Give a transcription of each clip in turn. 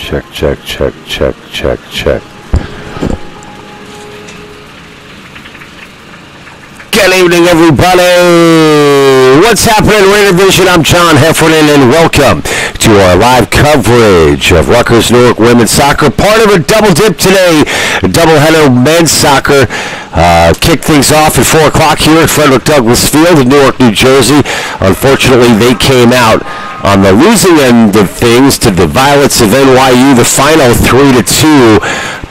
Check. Good evening, everybody. What's happening, Raider Vision? I'm John Heffernan, and welcome to our live coverage of Rutgers Newark women's soccer. Part of a double dip today, doubleheader men's soccer. Kick things off at 4 o'clock here at Frederick Douglass Field in Newark, New Jersey. Unfortunately, they came out on the losing end of things to the Violets of NYU, the final 3-2.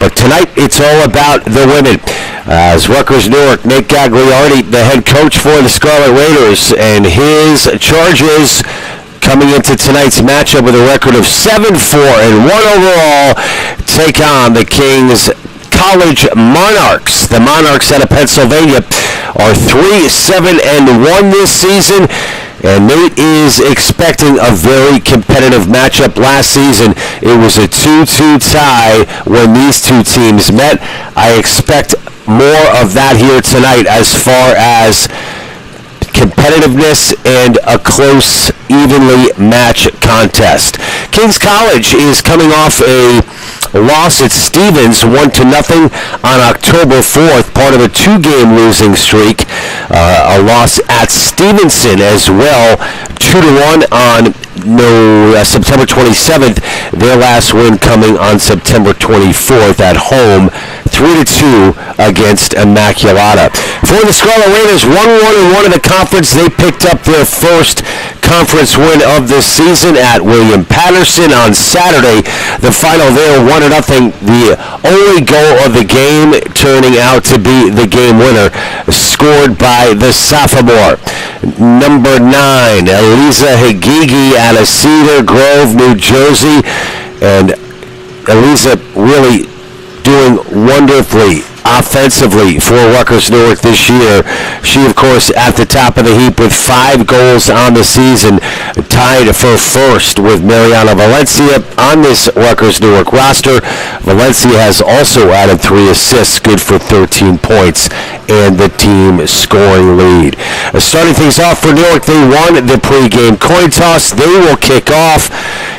But tonight, it's all about the women. As Rutgers Newark, Nate Gagliardi, the head coach for the Scarlet Raiders, and his charges coming into tonight's matchup with a record of 7-4-1 overall, take on the Kings College Monarchs. The Monarchs out of Pennsylvania are 3-7-1 this season. And Nate is expecting a very competitive matchup. Last season, it was a 2-2 tie when these two teams met. I expect more of that here tonight as far as competitiveness and a close, evenly matched contest. Kings College is coming off a loss at Stevens 1-0 on October 4th, part of a 2-game losing streak. A loss at Stevenson as well, 2-1 on September 27th. Their last win coming on September 24th at home, 3-2 against Immaculata. For the Scarlet Raiders, 1-1 in the conference. They picked up their first conference win of the season at William Patterson on Saturday. The final there, 1-0. The only goal of the game turning out to be the game winner, scored by the sophomore, number 9, Eliza Hagigi out of Cedar Grove, New Jersey. And Eliza really doing wonderfully offensively for Rutgers Newark this year. She, of course, at the top of the heap with 5 goals on the season, tied for first with Mariana Valencia on this Rutgers Newark roster. Valencia has also added 3 assists, good for 13 points, and the team scoring lead. Starting things off for Newark, they won the pregame coin toss. They will kick off.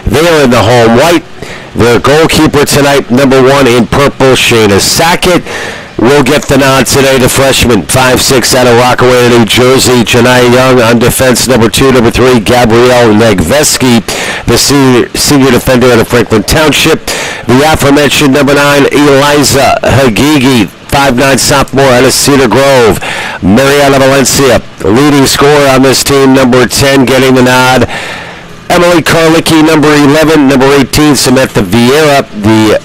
They are in the home white. Their goalkeeper tonight, number 1 in purple, Shayna Sackett, will get the nod today. The freshman, 5'6", out of Rockaway, New Jersey. Janai Young on defense, number 2. Number 3, Gabrielle Negveski, the senior defender out of Franklin Township. The aforementioned number 9, Eliza Hagigi, 5'9", sophomore out of Cedar Grove. Mariana Valencia, leading scorer on this team, number 10, getting the nod. Emily Karlicki, number 11, number 18, Samantha Vieira, the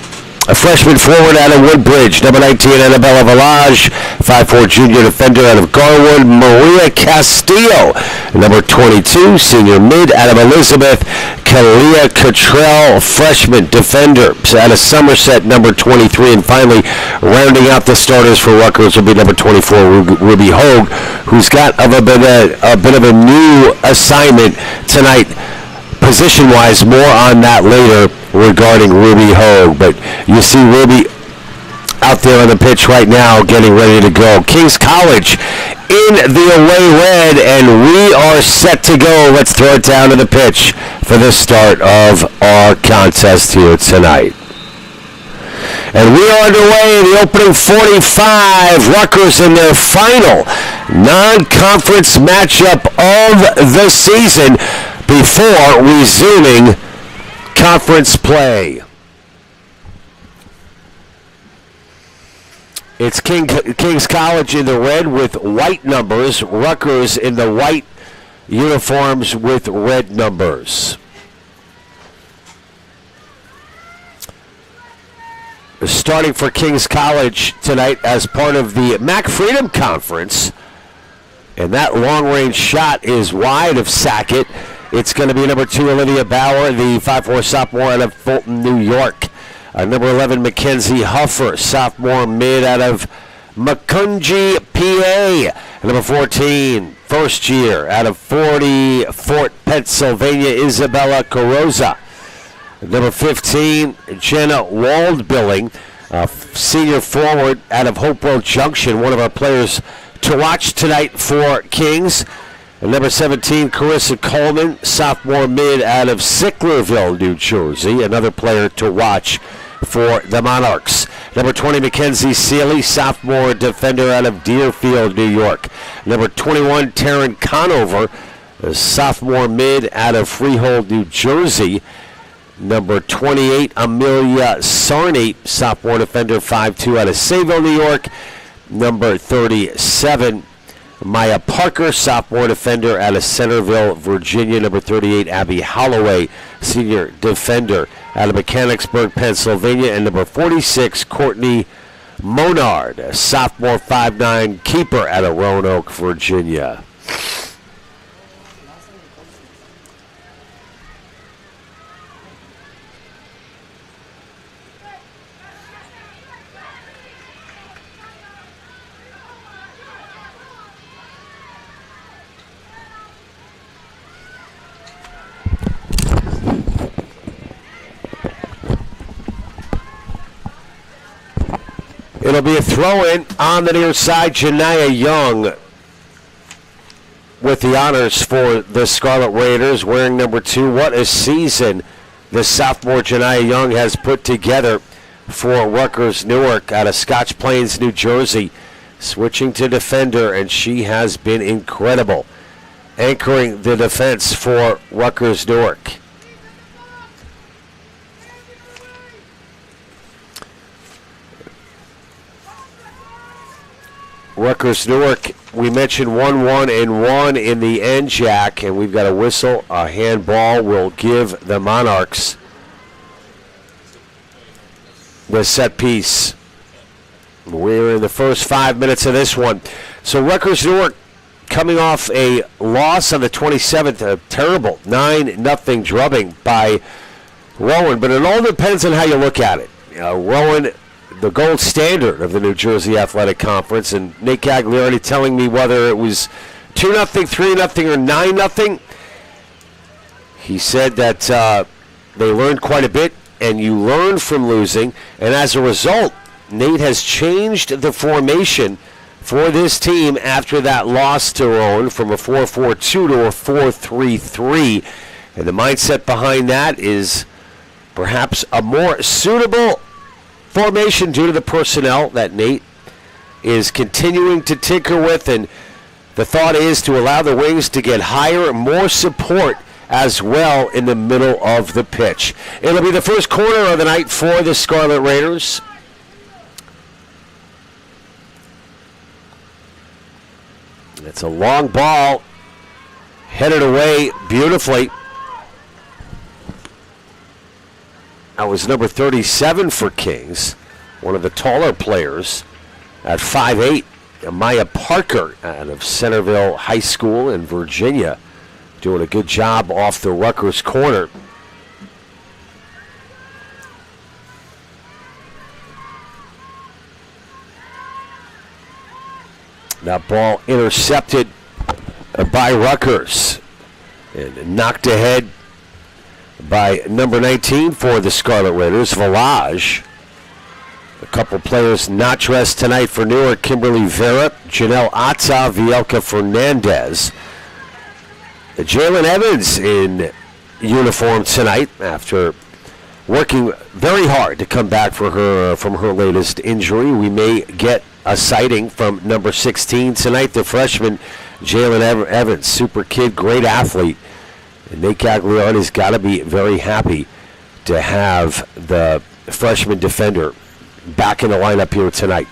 freshman forward out of Woodbridge, number 19, Annabella Village, 5'4", junior defender out of Garwood, Maria Castillo, number 22, senior mid out of Elizabeth, Kalia Cottrell, freshman defender out of Somerset, number 23, and finally, rounding out the starters for Rutgers will be number 24, Ruby Hogue, who's got a bit of a new assignment tonight. Position-wise, more on that later regarding Ruby Hogue. But you see Ruby out there on the pitch right now getting ready to go. Kings College in the away red, and we are set to go. Let's throw it down to the pitch for the start of our contest here tonight. And we are underway in the opening 45. Rutgers in their final non-conference matchup of the season before resuming conference play. It's Kings College in the red with white numbers. Rutgers in the white uniforms with red numbers. Starting for Kings College tonight as part of the MAC Freedom Conference. And that long-range shot is wide of Sackett. It's going to be number 2, Olivia Bauer, the 5'4" sophomore out of Fulton, New York. Number 11, Mackenzie Huffer, sophomore mid out of Macungie, PA. And number 14, first year out of Fort, Pennsylvania, Isabella Carroza. Number 15, Jenna Waldbilling, senior forward out of Hopewell Junction, one of our players to watch tonight for Kings. And number 17, Carissa Coleman, sophomore mid out of Sicklerville, New Jersey. Another player to watch for the Monarchs. Number 20, Mackenzie Seeley, sophomore defender out of Deerfield, New York. Number 21, Taryn Conover, a sophomore mid out of Freehold, New Jersey. Number 28, Amelia Sarney, sophomore defender, 5'2", out of Sayville, New York. Number 37, Maya Parker, sophomore defender out of Centerville, Virginia. Number 38, Abby Holloway, senior defender out of Mechanicsburg, Pennsylvania. And number 46, Courtney Monard, a sophomore 5'9" keeper out of Roanoke, Virginia. It'll be a throw-in on the near side. Janiyah Young with the honors for the Scarlet Raiders, wearing number 2. What a season the sophomore Janiyah Young has put together for Rutgers Newark out of Scotch Plains, New Jersey. Switching to defender, and she has been incredible, anchoring the defense for Rutgers Newark. Rutgers Newark, we mentioned 1-1 and 1 in the end, Jack, and we've got a whistle. A handball will give the Monarchs the set piece. We're in the first 5 minutes of this one. So Rutgers Newark coming off a loss on the 27th, a terrible 9-0 drubbing by Rowan, but it all depends on how you look at it. Rowan, the gold standard of the New Jersey Athletic Conference, and Nate Gagliardi telling me whether it was 2-0, 3-0, or 9-0. He said that they learned quite a bit, and you learn from losing, and as a result, Nate has changed the formation for this team after that loss to Rowan from a 4-4-2 to a 4-3-3, and the mindset behind that is perhaps a more suitable formation due to the personnel that Nate is continuing to tinker with, and the thought is to allow the wings to get higher, more support as well in the middle of the pitch. It'll be the first corner of the night for the Scarlet Raiders. It's a long ball, headed away beautifully. That was number 37 for Kings, one of the taller players at 5'8", Maya Parker out of Centerville High School in Virginia, doing a good job off the Rutgers corner. That ball intercepted by Rutgers and knocked ahead by number 19 for the Scarlet Raiders, Village. A couple players not dressed tonight for Newark: Kimberly Vera, Janelle Atta, Vielka Fernandez. Jalen Evans in uniform tonight after working very hard to come back for her from her latest injury. We may get a sighting from number 16 tonight, the freshman Jalen Evans, super kid, great athlete. And Nate Gagliardi's got to be very happy to have the freshman defender back in the lineup here tonight.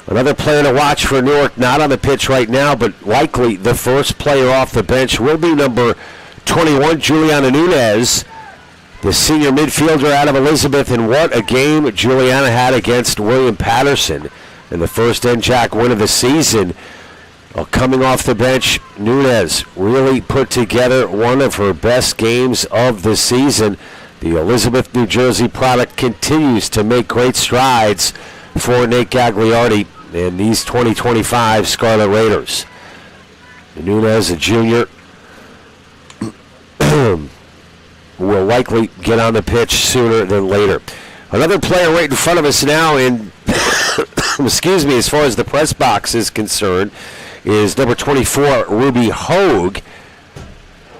Another player to watch for Newark, not on the pitch right now, but likely the first player off the bench will be number 21, Juliana Nunez, the senior midfielder out of Elizabeth. And what a game Juliana had against William Patterson in the first NJAC win of the season. Well, coming off the bench, Nunez really put together one of her best games of the season. The Elizabeth, New Jersey product continues to make great strides for Nate Gagliardi and these 2025 Scarlet Raiders. Nunez, a junior, will likely get on the pitch sooner than later. Another player right in front of us now in, excuse me, as far as the press box is concerned, is number 24, Ruby Hogue.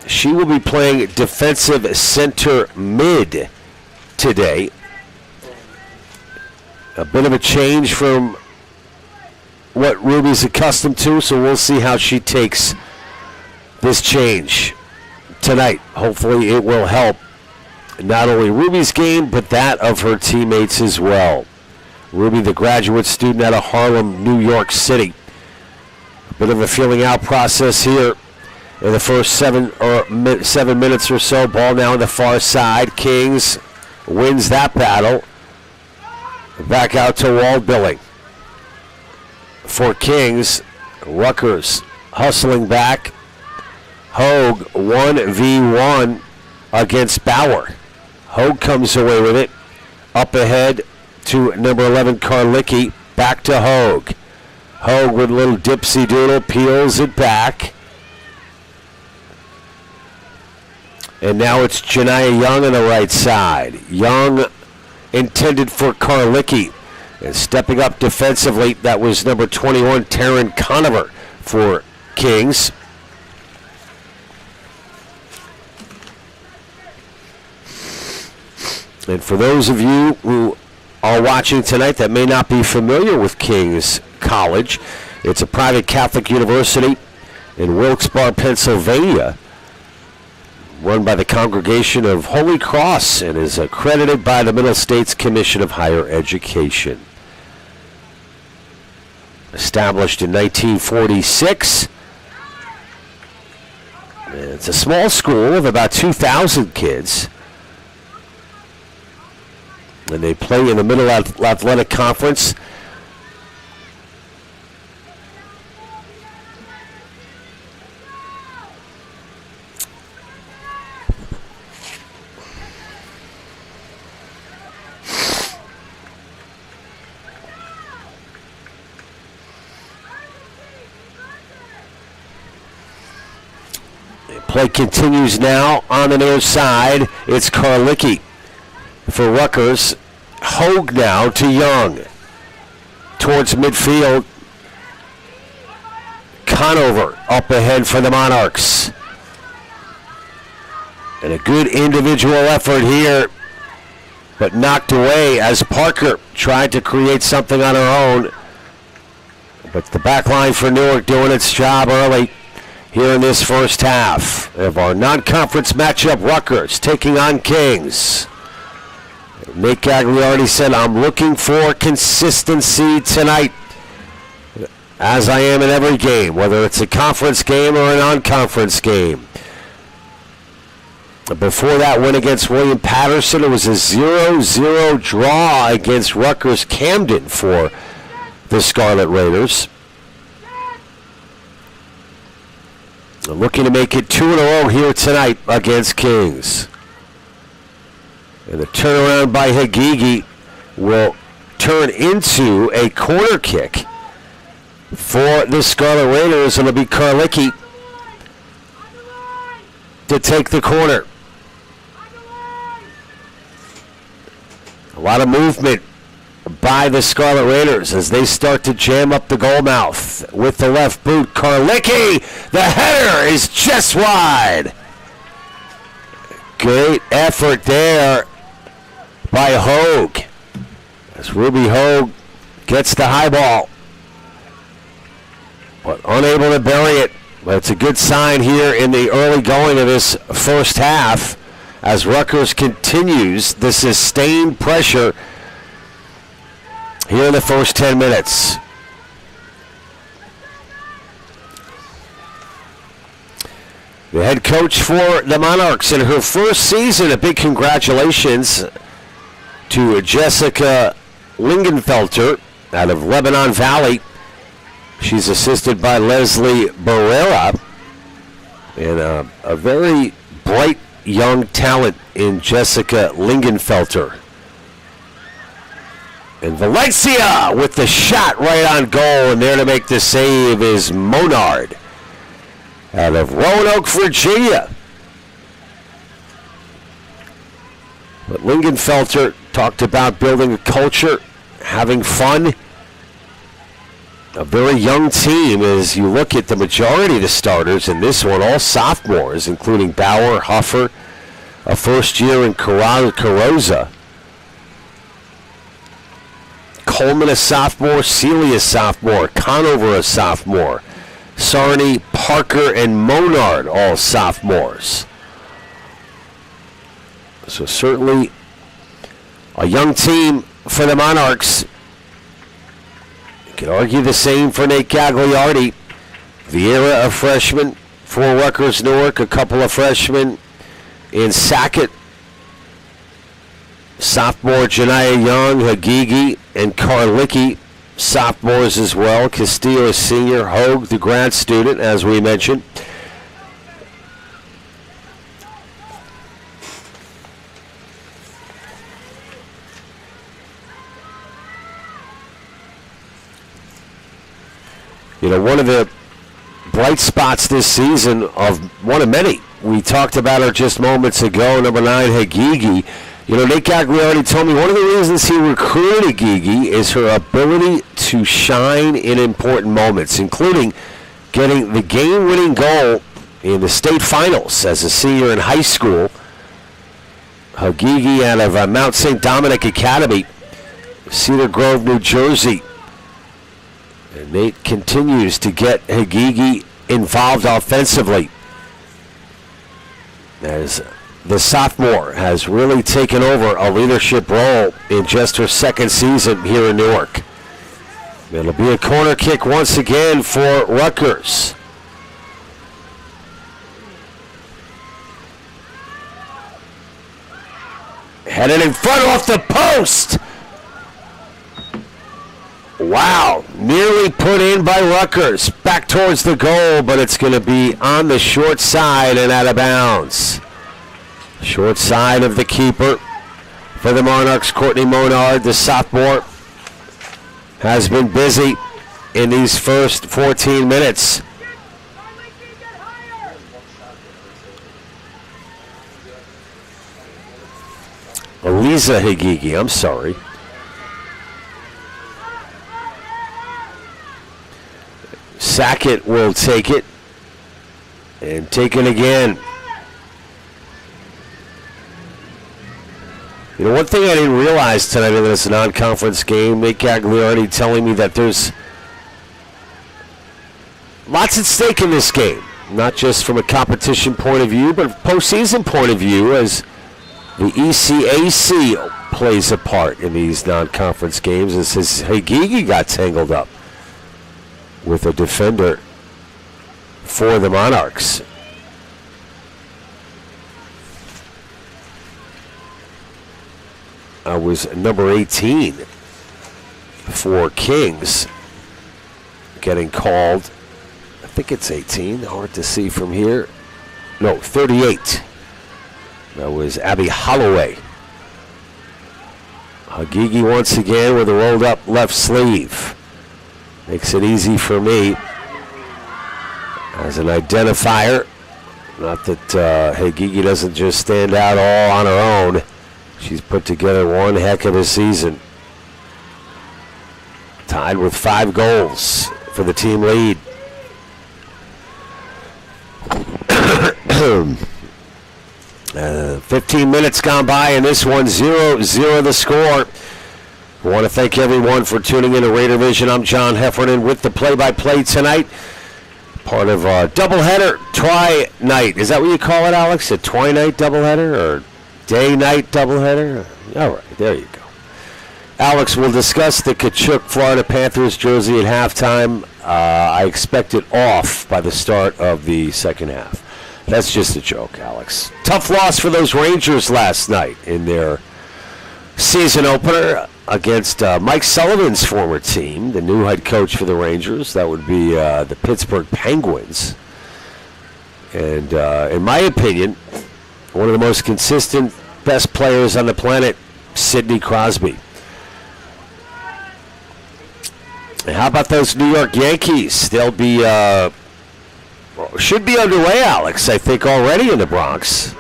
She will be playing defensive center mid today. A bit of a change from what Ruby's accustomed to, so we'll see how she takes this change tonight. Hopefully it will help not only Ruby's game, but that of her teammates as well. Ruby, the graduate student out of Harlem, New York City. A bit of a feeling out process here in the first 7 minutes or so. Ball now on the far side. Kings wins that battle. Back out to Waldbilling. For Kings, Rutgers hustling back. Hogue 1v1 against Bauer. Hogue comes away with it. Up ahead to number 11, Karlicki. Back to Hogue. Hogue with a little dipsy doodle, peels it back. And now it's Janiah Young on the right side. Young intended for Karlicki. And stepping up defensively, that was number 21, Taryn Conover for Kings. And for those of you who are watching tonight that may not be familiar with Kings College, it's a private Catholic university in Wilkes-Barre, Pennsylvania, run by the Congregation of Holy Cross and is accredited by the Middle States Commission of Higher Education. Established in 1946. And it's a small school of about 2,000 kids. And they play in the Middle Athletic Conference. Play continues now on the near side. It's Karlicki for Rutgers. Hogue now to Young. Towards midfield. Conover up ahead for the Monarchs. And a good individual effort here, but knocked away as Parker tried to create something on her own. But the back line for Newark doing its job early here in this first half of our non-conference matchup. Rutgers taking on Kings. Nate Gagliardi said, I'm looking for consistency tonight, as I am in every game, whether it's a conference game or a non-conference game. Before that win against William Patterson, it was a 0-0 draw against Rutgers Camden for the Scarlet Raiders. Looking to make it 2 in a row here tonight against Kings. And the turnaround by Hagigi will turn into a corner kick for the Scarlet Raiders. It'll be Karlicki to take the corner. A lot of movement by the Scarlet Raiders as they start to jam up the goal mouth with the left boot. Karlicki, the header is just wide. Great effort there by Hogue as Ruby Hogue gets the high ball, but unable to bury it. But it's a good sign here in the early going of this first half as Rutgers continues the sustained pressure here in the first 10 minutes. The head coach for the Monarchs in her first season, a big congratulations to Jessica Lingenfelter out of Lebanon Valley. She's assisted by Leslie Barrera, and a very bright young talent in Jessica Lingenfelter. And Valencia with the shot right on goal, and there to make the save is Monard out of Roanoke, Virginia. But Lingenfelter talked about building a culture, having fun, a very young team as you look at the majority of the starters in this one, all sophomores, including Bauer, Huffer, a first year in Carroza. Coleman a sophomore, Seeley a sophomore, Conover a sophomore, Sarney, Parker, and Monard all sophomores. So certainly a young team for the Monarchs. You could argue the same for Nate Gagliardi. Vieira, a freshman for Rutgers Newark, a couple of freshmen in Sackett. Sophomore Janiyah Young, Hagigi, and Karlicki, sophomores as well. Castillo, a senior. Hogue, the grad student, as we mentioned. You know, one of the bright spots this season, of one of many, we talked about her just moments ago, number 9, Hagigi. You know, Nate Gagliardi told me one of the reasons he recruited Hagigi is her ability to shine in important moments, including getting the game-winning goal in the state finals as a senior in high school. Hagigi out of Mount St. Dominic Academy, Cedar Grove, New Jersey. And Nate continues to get Hagigi involved offensively, as the sophomore has really taken over a leadership role in just her second season here in Newark. It'll be a corner kick once again for Rutgers. Headed in front off the post. Wow, nearly put in by Rutgers. Back towards the goal, but it's going to be on the short side and out of bounds. Short side of the keeper for the Monarchs, Courtney Monard, the sophomore, has been busy in these first 14 minutes. Eliza Hagigi, I'm sorry. Sackett will take it, and take it again. You know, one thing I didn't realize tonight in this non-conference game, Nate Gagliardi telling me that there's lots at stake in this game, not just from a competition point of view, but a postseason point of view, as the ECAC plays a part in these non-conference games, as his Hagigi got tangled up with a defender for the Monarchs. Was number 18 for Kings getting called. I think it's 18, hard to see from here. No, 38. That was Abby Holloway. Hagigi once again with a rolled up left sleeve. Makes it easy for me as an identifier. Not that Hagigi doesn't just stand out all on her own. She's put together one heck of a season. Tied with 5 goals for the team lead. Uh, 15 minutes gone by, and this one 0-0 the score. I want to thank everyone for tuning in to Raider Vision. I'm John Heffernan with the play-by-play tonight. Part of our doubleheader, twi-night. Is that what you call it, Alex? A twi-night doubleheader or day-night doubleheader? All right, there you go. Alex will discuss the Kachuk Florida Panthers jersey at halftime. I expect it off by the start of the second half. That's just a joke, Alex. Tough loss for those Rangers last night in their season opener against Mike Sullivan's former team, the new head coach for the Rangers. That would be the Pittsburgh Penguins. And in my opinion, one of the most consistent, best players on the planet, Sidney Crosby. And how about those New York Yankees? They'll be, should be underway, Alex, I think, already in the Bronx.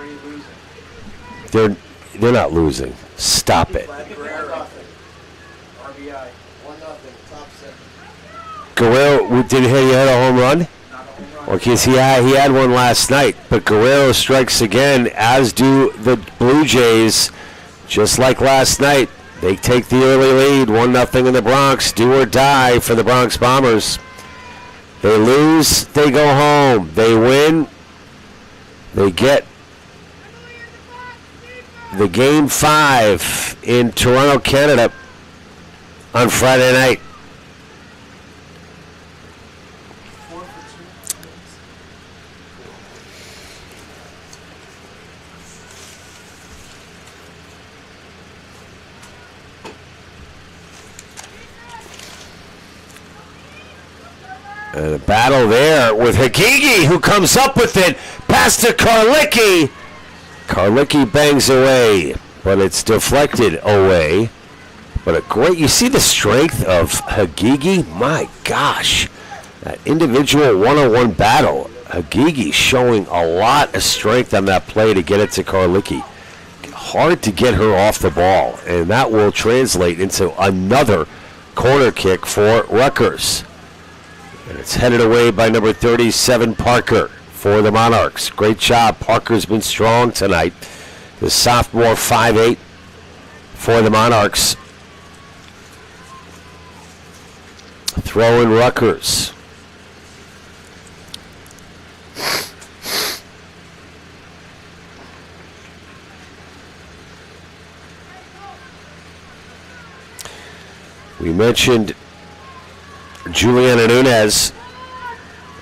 They're not losing. Stop it. Guerrero, did he hit a home run? Well, because he had one last night. But Guerrero strikes again, as do the Blue Jays. Just like last night, they take the early lead, 1-0 in the Bronx. Do or die for the Bronx Bombers. They lose, they go home. They win, they get the Game 5 in Toronto, Canada on Friday night. And a battle there with Hagigi, who comes up with it. Pass to Karlicki. Karlicki bangs away, but it's deflected away. But a great, you see the strength of Hagigi? My gosh. That individual one-on-one battle. Hagigi showing a lot of strength on that play to get it to Karlicki. Hard to get her off the ball, and that will translate into another corner kick for Rutgers. And it's headed away by number 37, Parker, for the Monarchs. Great job. Parker's been strong tonight. The sophomore 5'8" for the Monarchs. Throw in Rutgers. We mentioned Juliana Nunez.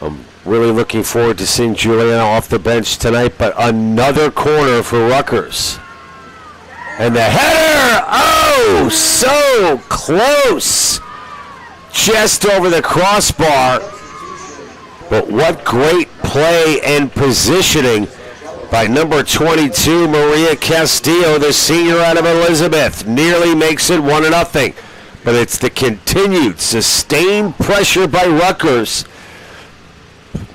I'm really looking forward to seeing Juliana off the bench tonight, but another corner for Rutgers. And the header! Oh, so close! Just over the crossbar. But what great play and positioning by number 22, Maria Castillo, the senior out of Elizabeth. Nearly makes it 1-0. But it's the continued, sustained pressure by Rutgers.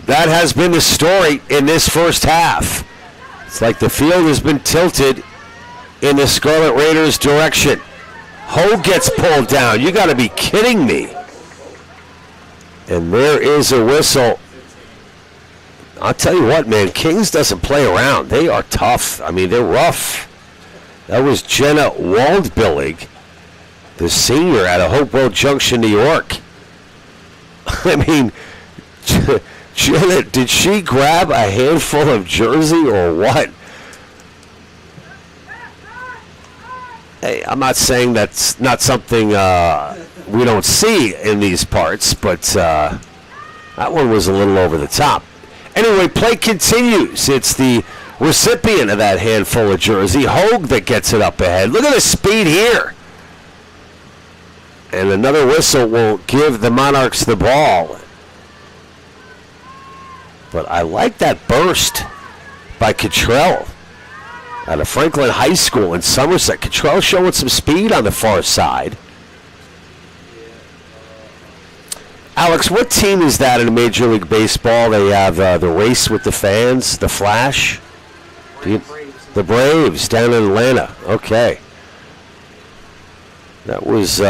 That has been the story in this first half. It's like the field has been tilted in the Scarlet Raiders' direction. Hogue gets pulled down. You got to be kidding me. And there is a whistle. I'll tell you what, man, Kings doesn't play around. They are tough. I mean, they're rough. That was Jenna Waldbillig, the senior out of Hopewell Junction, New York. I mean, Jenna, did she grab a handful of jersey or what? Hey, I'm not saying that's not something we don't see in these parts, but that one was a little over the top. Anyway, play continues. It's the recipient of that handful of jersey, Hogue, that gets it up ahead. Look at the speed here. And another whistle will give the Monarchs the ball. But I like that burst by Cottrell out of Franklin High School in Somerset. Cottrell showing some speed on the far side. Alex, what team is that in Major League Baseball? They have the race with the fans, the Flash? The Braves down in Atlanta. Okay. That was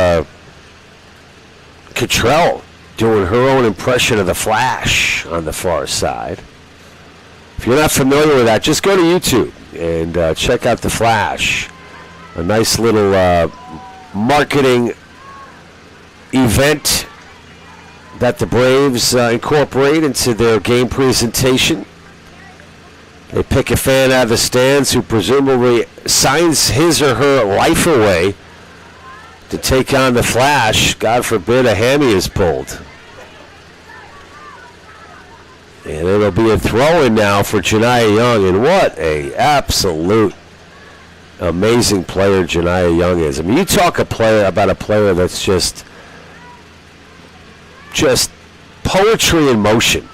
Cottrell doing her own impression of the Flash on the far side. If you're not familiar with that, just go to YouTube and check out the Flash. A nice little marketing event that the Braves incorporate into their game presentation. They pick a fan out of the stands who presumably signs his or her life away to take on the Flash. God forbid a hammy is pulled. And it'll be a throw-in now for Janiyah Young. And what a absolute amazing player Janiyah Young is. I mean, you talk about a player that's just poetry in motion.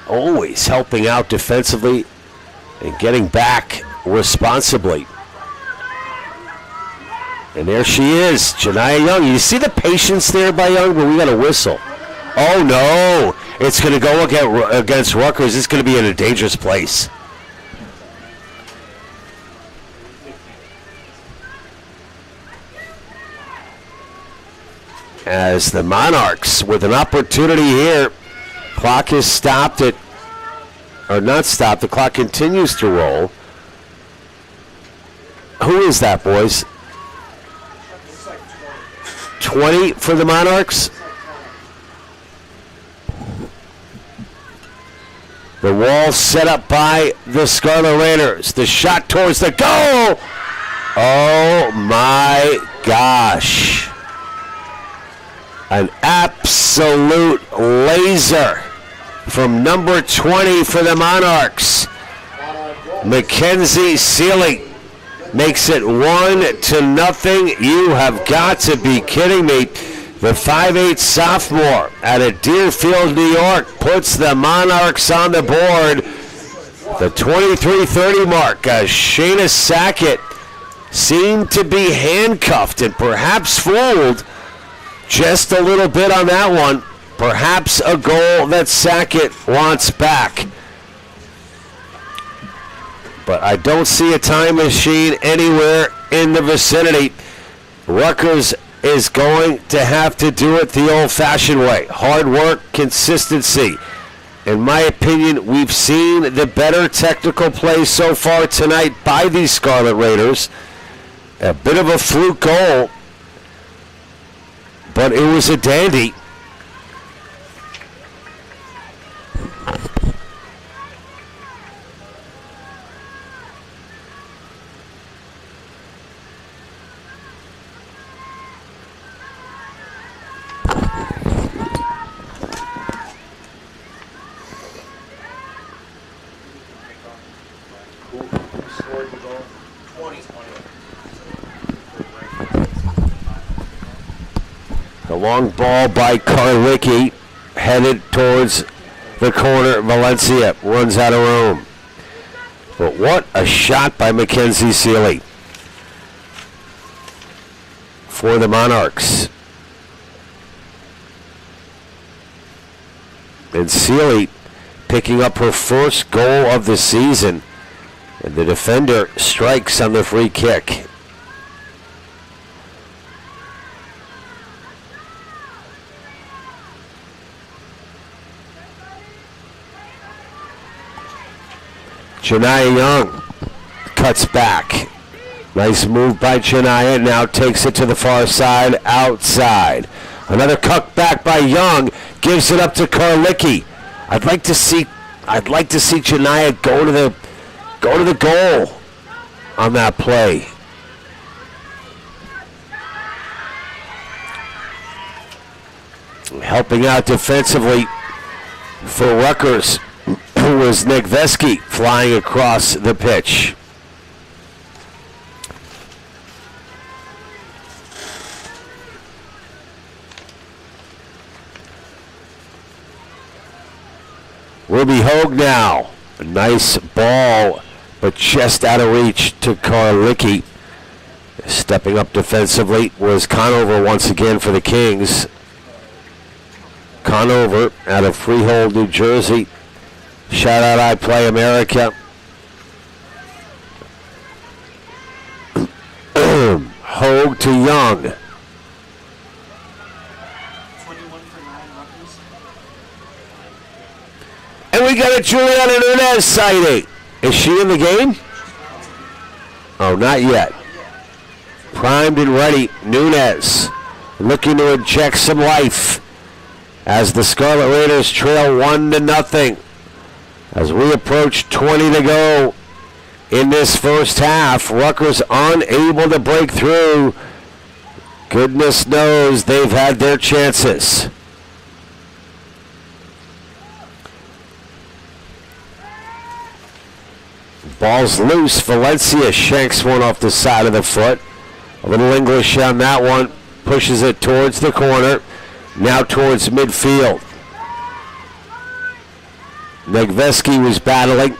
Always helping out defensively and getting back responsibly. And there she is, Janiyah Young. You see the patience there by Young, but we got a whistle. Oh, no. It's going to go against Rutgers. It's going to be in a dangerous place. as the Monarchs with an opportunity here. Clock is stopped at, or not stopped, the clock continues to roll. Who is that, boys? 20 for the Monarchs. The wall set up by the Scarlet Raiders. The shot towards the goal. Oh my gosh. An absolute laser from number 20 for the Monarchs. Mackenzie Seeley makes it 1-0. You have got to be kidding me. The 5'8" sophomore out of Deerfield, New York, puts the Monarchs on the board. The 23:30 mark, as Shayna Sackett seemed to be handcuffed and perhaps fooled just a little bit on that one. Perhaps a goal that Sackett wants back. But I don't see a time machine anywhere in the vicinity. Rutgers is going to have to do it the old-fashioned way. Hard work, consistency. In my opinion, we've seen the better technical play so far tonight by these Scarlet Raiders. A bit of a fluke goal, but it was a dandy. The long ball by Karlicki, headed towards the corner. Valencia runs out of room. But what a shot by Mackenzie Seeley for the Monarchs. And Seeley picking up her first goal of the season. And the defender strikes on the free kick. Janiyah Young cuts back. Nice move by Janiyah. Now takes it to the far side, outside. Another cut back by Young. Gives it up to Karlicki. I'd like to see Janiyah go to the goal on that play. Helping out defensively for Rutgers was Nick Vesky flying across the pitch. Ruby Hogue now. A nice ball, but just out of reach to Karlicki. Stepping up defensively was Conover once again for the Kings. Conover out of Freehold, New Jersey. Shout out I Play America. Hogue to Young. 21 for 9 Rutgers. And we got a Juliana Nunez sighting. Is she in the game? Oh, not yet. Primed and ready. Nunez looking to inject some life as the Scarlet Raiders trail 1-0. As we approach 20 to go in this first half, Rutgers unable to break through. Goodness knows they've had their chances. Ball's loose. Valencia shanks one off the side of the foot. A little English on that one. Pushes it towards the corner. Now towards midfield. Negveski was battling.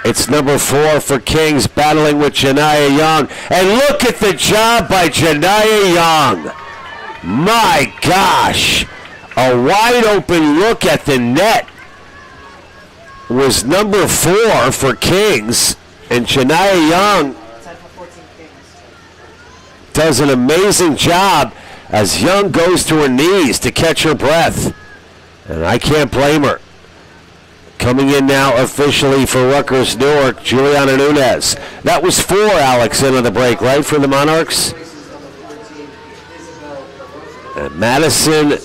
It's number 4 for Kings battling with Janiyah Young. And look at the job by Janiyah Young. My gosh. A wide open look at the net was number 4 for Kings. And Janiyah Young. 10 for 14 Kings. does an amazing job as Young goes to her knees to catch her breath. And I can't blame her. Coming in now officially for Rutgers Newark, Juliana Nunez. That was 4, Alex, into the break, right, for the Monarchs? And Madison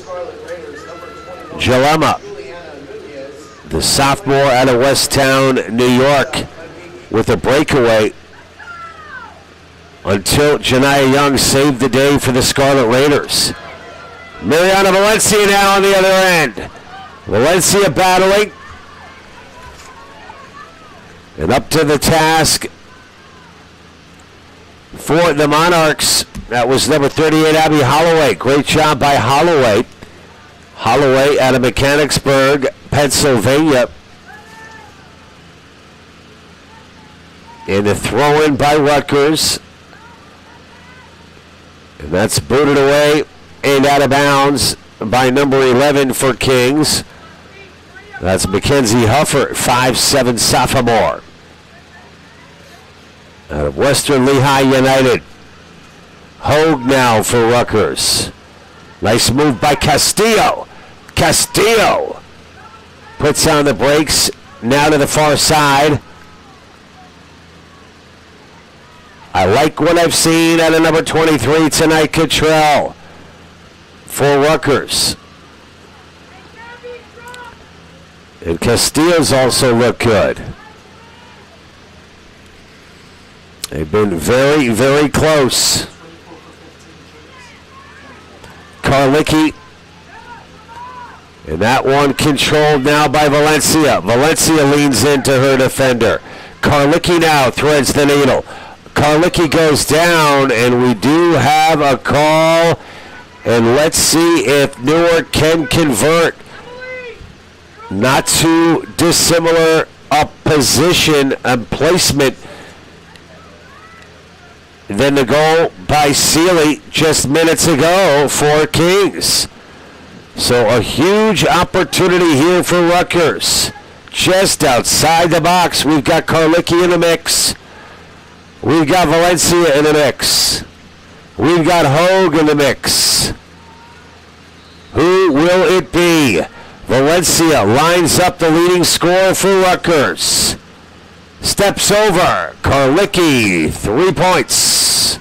Jalema, the sophomore out of Westtown, New York, with a breakaway until Janiyah Young saved the day for the Scarlet Raiders. Mariana Valencia now on the other end. Valencia battling. And up to the task for the Monarchs. That was number 38, Abby Holloway. Great job by Holloway. Holloway out of Mechanicsburg, Pennsylvania. And the throw-in by Rutgers. And that's booted away and out of bounds by number 11 for Kings. That's Mackenzie Huffer, 5'7" sophomore. Out of Western Lehigh United. Hogue now for Rutgers. Nice move by Castillo. Castillo puts on the brakes, now to the far side. I like what I've seen out of number 23 tonight, Cottrell, for Rutgers. And Castillo's also looked good. They've been very, very close. Karlicki. And that one controlled now by Valencia. Valencia leans into her defender. Karlicki now threads the needle. Karlicki goes down, and we do have a call. And let's see if Newark can convert. Not too dissimilar a position and placement than the goal by Sealy just minutes ago for Kings. So a huge opportunity here for Rutgers. Just outside the box, we've got Karlicki in the mix. We've got Valencia in the mix. We've got Hogue in the mix. Who will it be? Valencia lines up the leading scorer for Rutgers. Steps over. Karlicki, 3 points.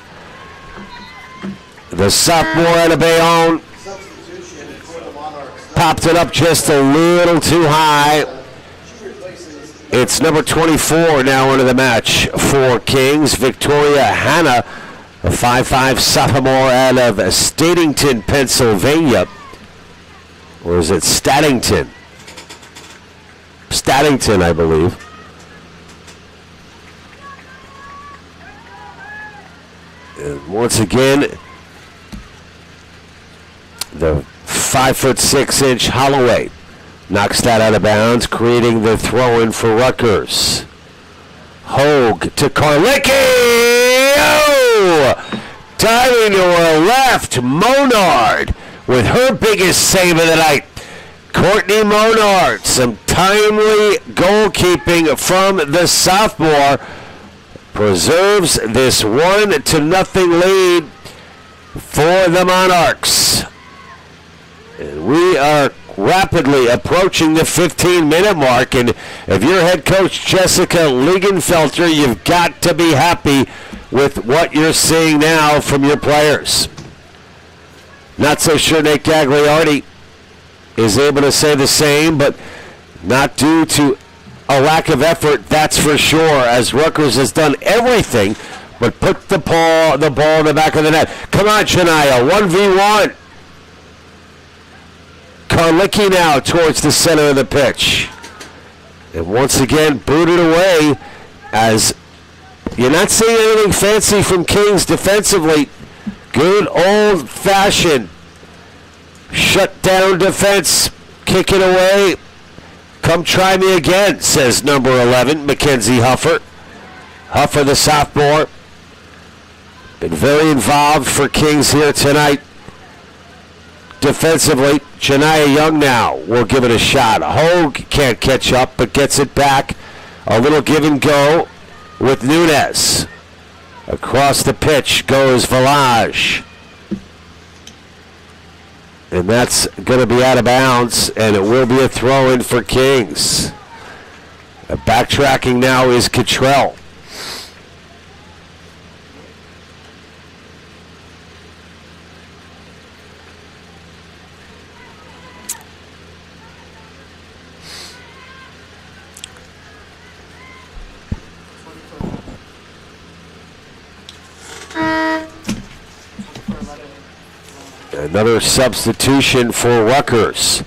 The sophomore out of Bayonne popped it up just a little too high. It's number 24 now into the match for Kings. Victoria Hanna, a 5'5" sophomore out of Statington, Pennsylvania. Or is it Statington? Statington, I believe. And once again, the 5'6" Holloway knocks that out of bounds, creating the throw-in for Rutgers. Hogue to Karlicki! Oh! Diving to her left, Monard with her biggest save of the night. Courtney Monard, some timely goalkeeping from the sophomore, preserves this 1-0 lead for the Monarchs. And we are rapidly approaching the 15-minute mark, and if you're head coach Jessica Liegenfelter, you've got to be happy with what you're seeing now from your players. Not so sure Nate Gagliardi is able to say the same, but not due to a lack of effort, that's for sure, as Rutgers has done everything but put the ball in the back of the net. Come on, Janiyah, 1v1. Karlicki now towards the center of the pitch. And once again, booted away as you're not seeing anything fancy from Kings defensively. Good old-fashioned shut-down defense. Kick it away. Come try me again, says number 11, Mackenzie Huffer. Huffer, the sophomore. Been very involved for Kings here tonight. Defensively, Janiyah Young now will give it a shot. Hogue can't catch up, but gets it back. A little give and go with Nunez. Across the pitch goes Village. And that's going to be out of bounds, and it will be a throw-in for Kings. Backtracking now is Cottrell. Another substitution for Rutgers.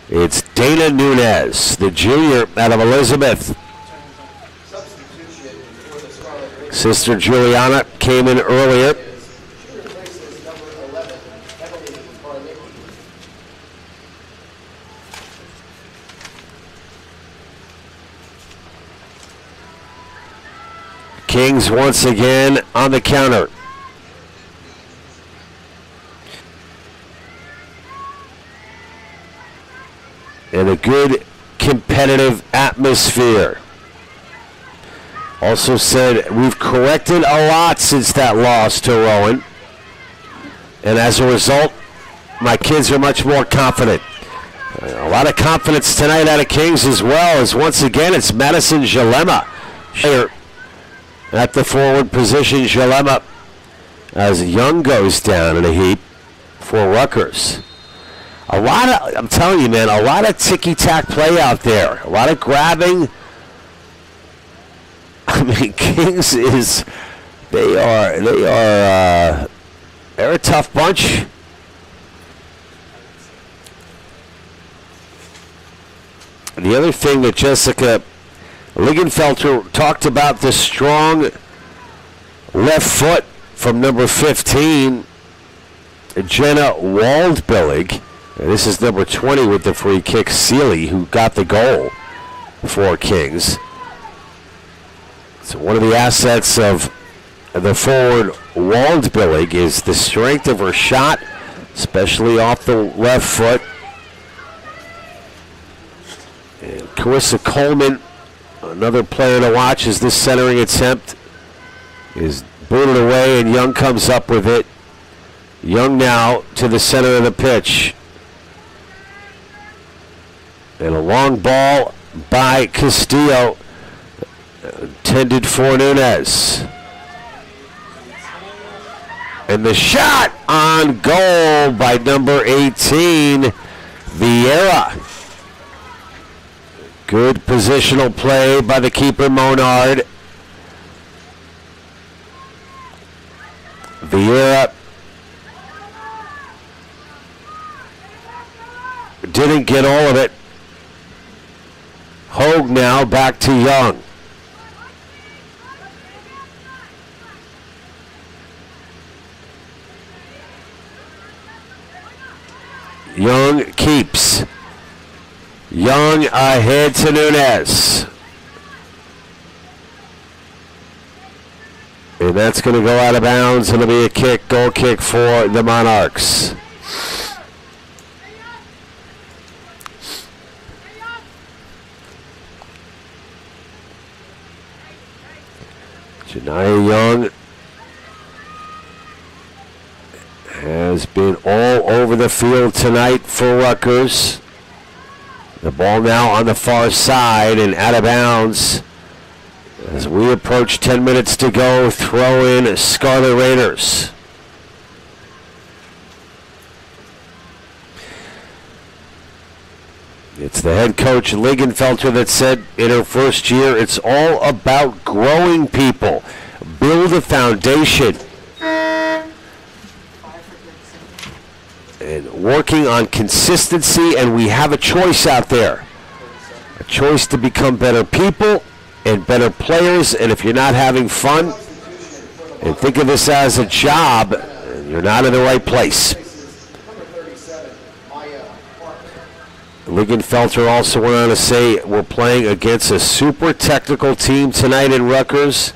It's Dana Nunez, the junior out of Elizabeth. Substitution for the Scarlet Raiders. Sister Juliana came in earlier. She replaces number 11, Emily Barnicki. Kings once again on the counter. And a good competitive atmosphere. Also said, we've corrected a lot since that loss to Rowan. And as a result, my kids are much more confident. A lot of confidence tonight out of Kings as well, as once again it's Madison Jalema here at the forward position. Jalema, as Young goes down in a heap for Rutgers. A lot of, I'm telling you, man, a lot of ticky-tack play out there. A lot of grabbing. I mean, Kings is, they're a tough bunch. The other thing that Jessica Ligenfelter talked about, the strong left foot from number 15, Jenna Waldbillig. This is number 20 with the free kick, Seeley, who got the goal for Kings. So one of the assets of the forward Waldbillig is the strength of her shot, especially off the left foot. And Carissa Coleman, another player to watch, as this centering attempt is booted away and Young comes up with it. Young now to the center of the pitch. And a long ball by Castillo, intended for Nunez. And the shot on goal by number 18, Vieira. Good positional play by the keeper, Monard. Vieira didn't get all of it. Hogue now back to Young. Young keeps. Young ahead to Nunez. And that's going to go out of bounds. It'll be a kick, goal kick for the Monarchs. Janiyah Young has been all over the field tonight for Rutgers. The ball now on the far side and out of bounds. As we approach 10 minutes to go, throw in Scarlet Raiders. It's the head coach, Ligenfelter, that said in her first year, it's all about growing people. Build a foundation. And working on consistency, and we have a choice out there. A choice to become better people and better players, and if you're not having fun and think of this as a job, you're not in the right place. Ligenfelter also went on to say we're playing against a super technical team tonight in Rutgers.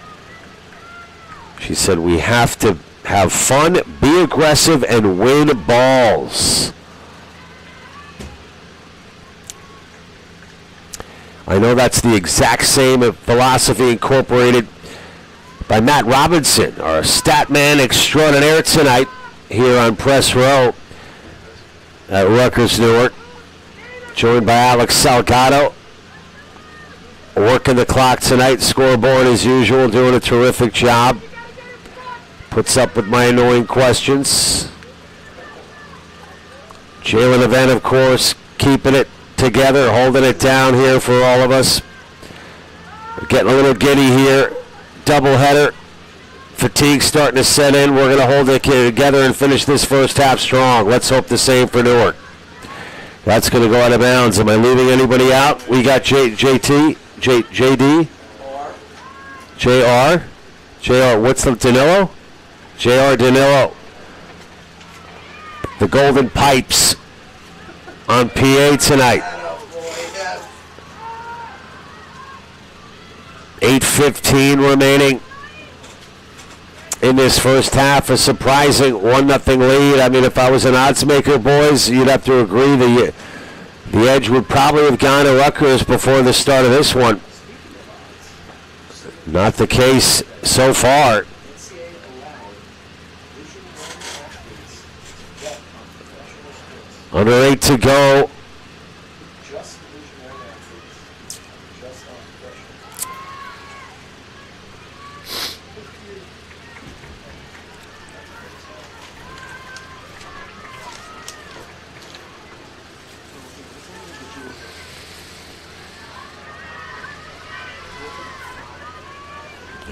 She said we have to have fun, be aggressive, and win balls. I know that's the exact same philosophy incorporated by Matt Robinson, our stat man extraordinaire tonight here on Press Row at Rutgers Newark. Joined by Alex Salgado. Working the clock tonight. Scoreboard as usual, doing a terrific job. Puts up with my annoying questions. Jalen Event, of course, keeping it together, holding it down here for all of us. We're getting a little giddy here. Doubleheader. Fatigue starting to set in. We're going to hold it together and finish this first half strong. Let's hope the same for Newark. That's going to go out of bounds. Am I leaving anybody out? We got JD, JR. What's the Danilo? JR Danilo. The Golden Pipes on PA tonight. 8:15 remaining in this first half. A surprising 1-0 lead. I mean, if I was an odds maker, boys, you'd have to agree the edge would probably have gone to Rutgers before the start of this one. Not the case so far. Under 8 to go.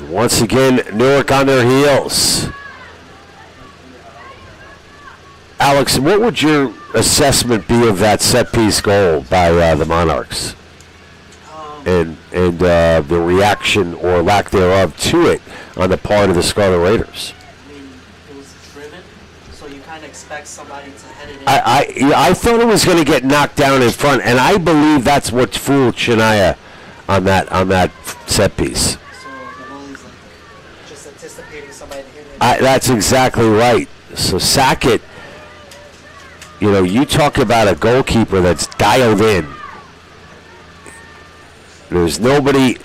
Once again, Newark on their heels. Alex, what would your assessment be of that set-piece goal by the Monarchs? And the reaction or lack thereof to it on the part of the Scarlet Raiders? I mean, it was driven, so you kind of expect somebody to head it in. I thought it was going to get knocked down in front, and I believe that's what fooled Shania on that set-piece. Anticipating somebody to hit it. That's exactly right. So Sackett, you talk about a goalkeeper that's dialed in. There's nobody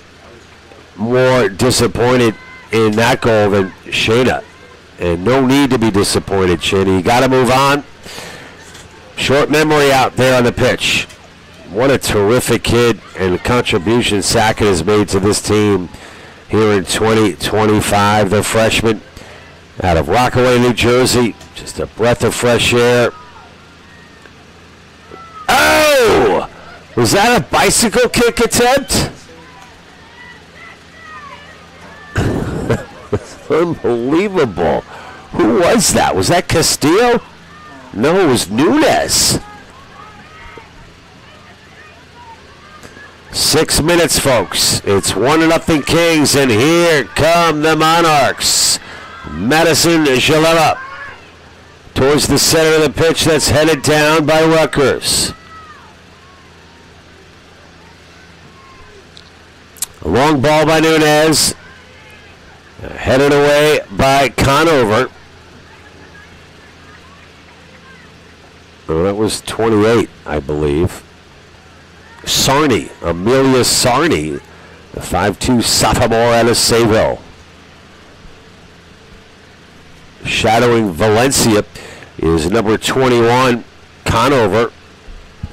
more disappointed in that goal than Shayna. And no need to be disappointed, Shayna. You got to move on. Short memory out there on the pitch. What a terrific kid and contribution Sackett has made to this team here in 2025. The freshman out of Rockaway, New Jersey. Just a breath of fresh air. Oh! Was that a bicycle kick attempt? Unbelievable. Who was that? Was that Castillo? No, it was Nunes. 6 minutes, folks. It's 1-0 Kings, and here come the Monarchs. Madison Jaleva towards the center of the pitch. That's headed down by Rutgers. A long ball by Nunes. Headed away by Conover. Oh, that was 28, I believe. Sarney, Amelia Sarney, the 5'2 sophomore out of Sayville. Shadowing Valencia is number 21, Conover.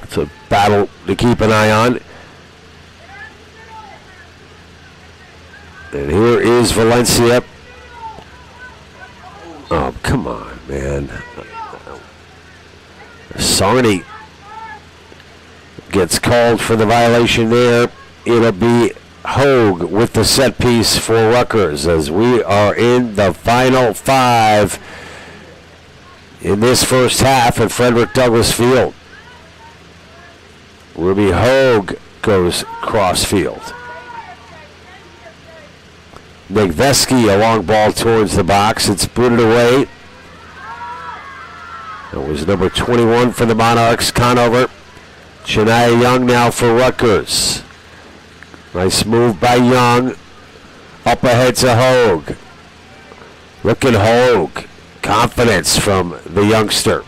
It's a battle to keep an eye on. And here is Valencia. Oh, come on, man. Sarney gets called for the violation there. It'll be Hogue with the set piece for Rutgers as we are in the final 5 in this first half at Frederick Douglass Field. Ruby Hogue goes cross-field. Negveski, a long ball towards the box. It's booted away. That was number 21 for the Monarchs, Conover. Shania Young now for Rutgers. Nice move by Young. Up ahead to Hogue. Look at Hogue. Confidence from the youngster.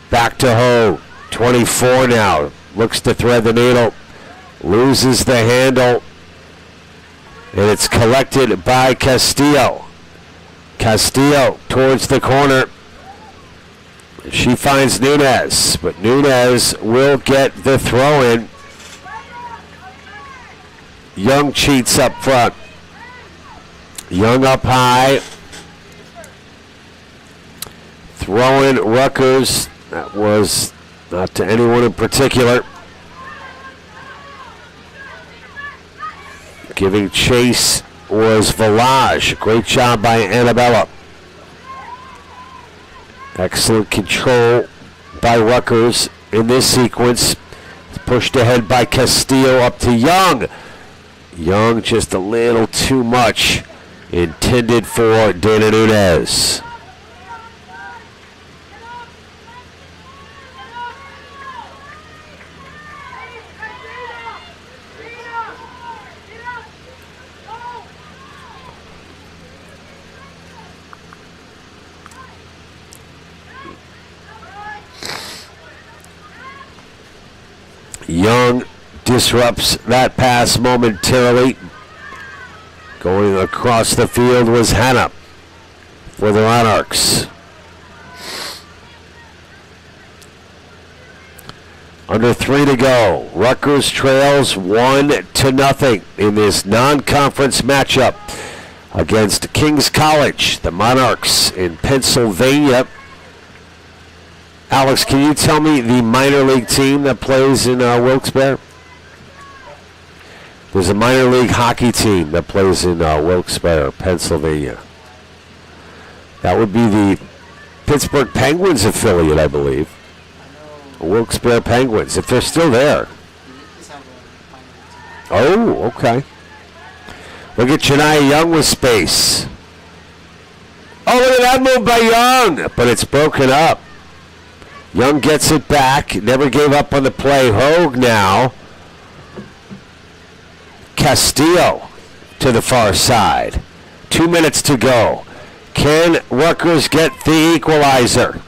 Back to Hogue. 24 now. Looks to thread the needle. Loses the handle. And it's collected by Castillo. Castillo towards the corner. She finds Nunez, but Nunez will get the throw in. Young cheats up front. Young up high. Throwing Rutgers. That was not to anyone in particular. Giving chase was Village. Great job by Annabella. Excellent control by Rutgers in this sequence. It's pushed ahead by Castillo up to Young. Young just a little too much. Intended for Dana Nunez. Young disrupts that pass momentarily. Going across the field was Hannah for the Monarchs. Under 3 to go. Rutgers trails 1-0 in this non-conference matchup against King's College, the Monarchs in Pennsylvania. Alex, can you tell me the minor league team that plays in Wilkes-Barre? There's a minor league hockey team that plays in Wilkes-Barre, Pennsylvania. That would be the Pittsburgh Penguins affiliate, I believe. Wilkes-Barre Penguins, if they're still there. Oh, okay. Look at Chania Young with space. Oh, look at that move by Young, but it's broken up. Young gets it back, never gave up on the play. Hogue now. Castillo to the far side. 2 minutes to go. Can Rutgers get the equalizer?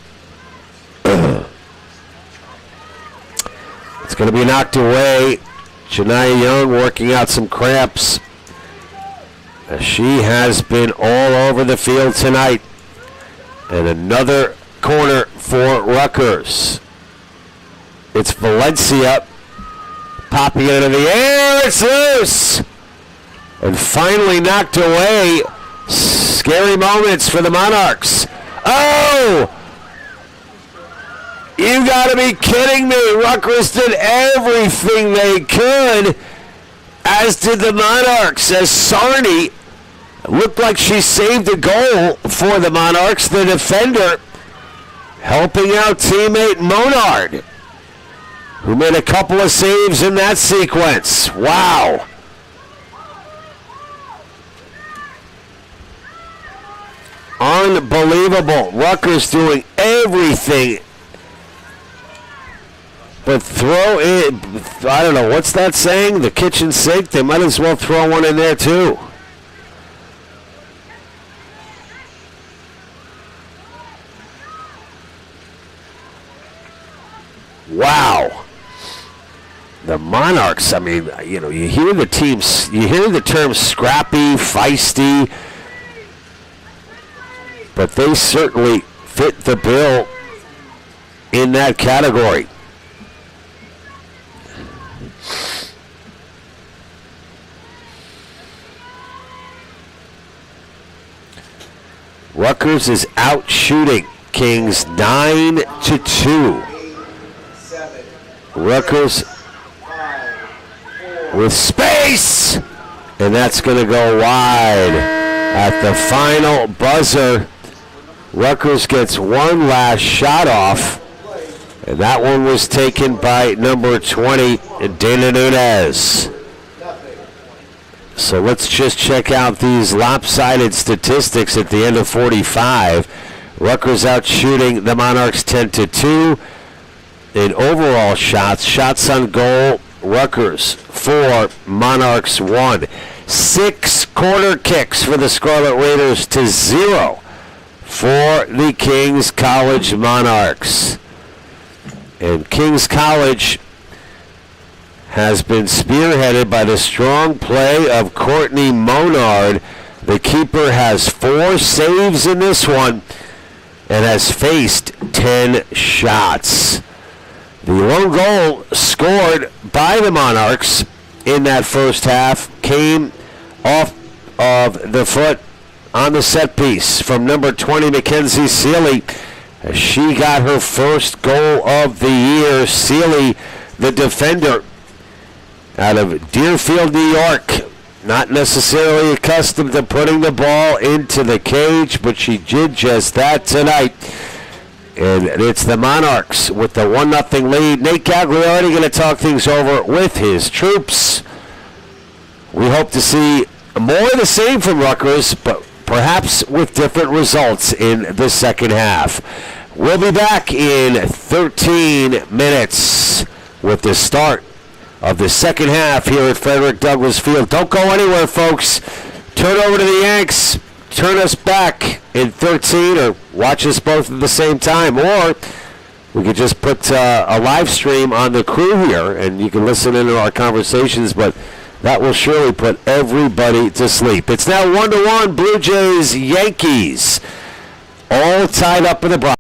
It's going to be knocked away. Chania Young working out some cramps. She has been all over the field tonight. And another corner for Rutgers. It's Valencia popping it into the air. It's loose. And finally knocked away. Scary moments for the Monarchs. Oh! You got to be kidding me. Rutgers did everything they could, as did the Monarchs, as Sarney looked like she saved a goal for the Monarchs. The defender helping out teammate Monard, who made a couple of saves in that sequence. Wow. Unbelievable. Rutgers doing everything but throw in. I don't know, what's that saying? The kitchen sink? They might as well throw one in there too. Wow. The Monarchs, I mean, you know, you hear the teams, you hear the term scrappy, feisty, but they certainly fit the bill in that category. Rutgers is out shooting Kings 9-2. Rutgers with space, and that's going to go wide at the final buzzer. Rutgers gets one last shot off, and that one was taken by number 20, Dana Nunez. So let's just check out these lopsided statistics at the end of 45. Rutgers out shooting the Monarchs 10-2. In overall shots on goal, Rutgers 4, Monarchs 1. 6 corner kicks for the Scarlet Raiders to 0 for the King's College Monarchs. And King's College has been spearheaded by the strong play of Courtney Monard. The keeper has 4 saves in this one and has faced 10 shots. The lone goal scored by the Monarchs in that first half came off of the foot on the set piece from number 20, Mackenzie Seeley. She got her first goal of the year. Seeley, the defender out of Deerfield, New York, not necessarily accustomed to putting the ball into the cage, but she did just that tonight. And it's the Monarchs with the 1-0 lead. Nate Gagliardi going to talk things over with his troops. We hope to see more of the same from Rutgers, but perhaps with different results in the second half. We'll be back in 13 minutes with the start of the second half here at Frederick Douglass Field. Don't go anywhere, folks. Turn over to the Yanks. Turn us back in 13 or watch us both at the same time. Or we could just put a live stream on the crew here and you can listen into our conversations, but that will surely put everybody to sleep. It's now 1-1 Blue Jays Yankees, all tied up in the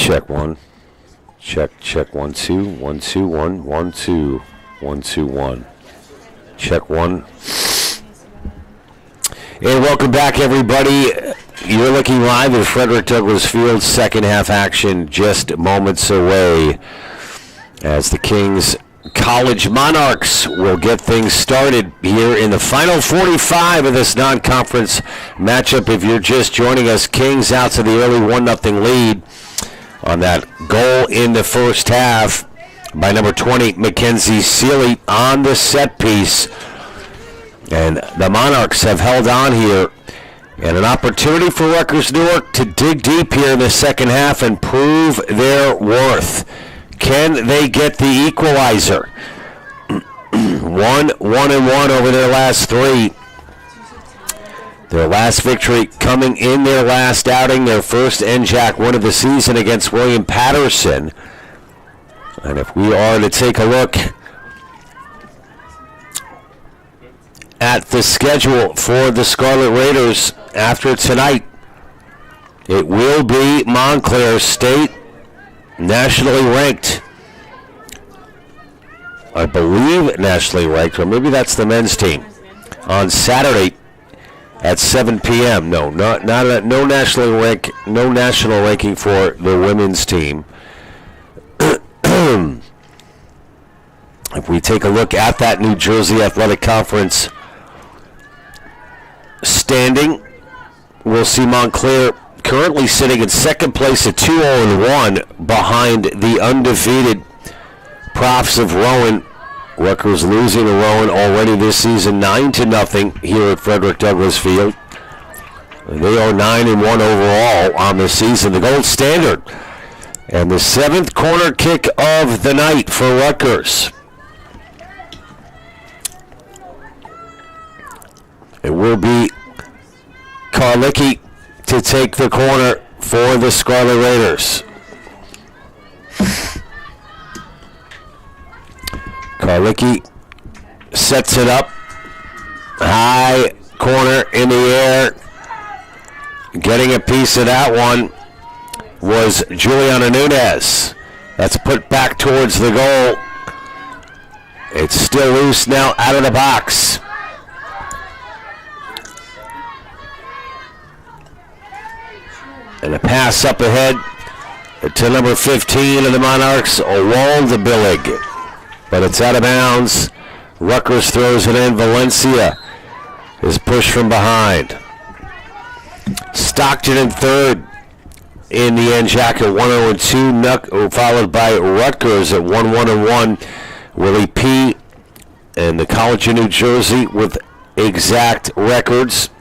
Check one. Check 1 2 1 2 1 1 2 1 2 1. Check one. And welcome back, everybody. You're looking live at Frederick Douglass Field. Second half action just moments away as the Kings College Monarchs will get things started here in the final 45 of this non-conference matchup. If you're just joining us, Kings out to the early 1-0 lead on that goal in the first half by number 20, Mackenzie Seeley on the set piece. And the Monarchs have held on here, and an opportunity for Rutgers Newark to dig deep here in the second half and prove their worth. Can they get the equalizer? 1-1 over their last three. Their last victory coming in their last outing, their first NJAC win of the season against William Patterson. And if we are to take a look at the schedule for the Scarlet Raiders after tonight, it will be Montclair State, nationally ranked. I believe nationally ranked, or maybe that's the men's team, on Saturday at 7 p.m. No national ranking for the women's team. If we take a look at that New Jersey Athletic Conference standing, we'll see Montclair currently sitting in second place at 2-0-1 behind the undefeated Profs of Rowan. Rutgers losing to Rowan already this season 9-0 here at Frederick Douglass Field. They are 9-1 overall on the season. The gold standard and the seventh corner kick of the night for Rutgers. It will be Karlicki to take the corner for the Scarlet Raiders. Karlicki sets it up. High corner in the air. Getting a piece of that one was Juliana Nunez. That's put back towards the goal. It's still loose now out of the box. And a pass up ahead to number 15 of the Monarchs, Waldebillig. But it's out of bounds. Rutgers throws it in. Valencia is pushed from behind. Stockton in third in the NJAC at 1-0-2, followed by Rutgers at 1-1-1. Willie P. and the College of New Jersey with exact records,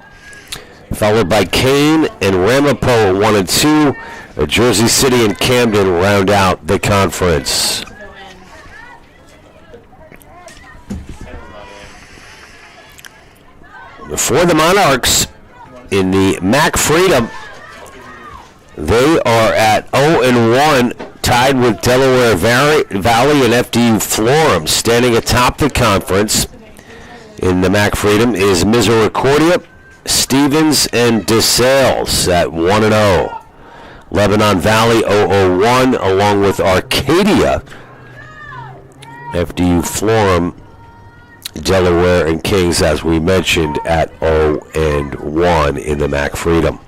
followed by Kane and Ramapo at 1-2. Jersey City and Camden round out the conference. For the Monarchs in the MAC Freedom, they are at 0-1, tied with Delaware Valley and FDU Florham. Standing atop the conference in the MAC Freedom is Misericordia, Stevens, and DeSales at 1-0. Lebanon Valley 0-1, along with Arcadia, FDU Florham, Delaware, and Kings, as we mentioned, at 0-1 in the MAC Freedom.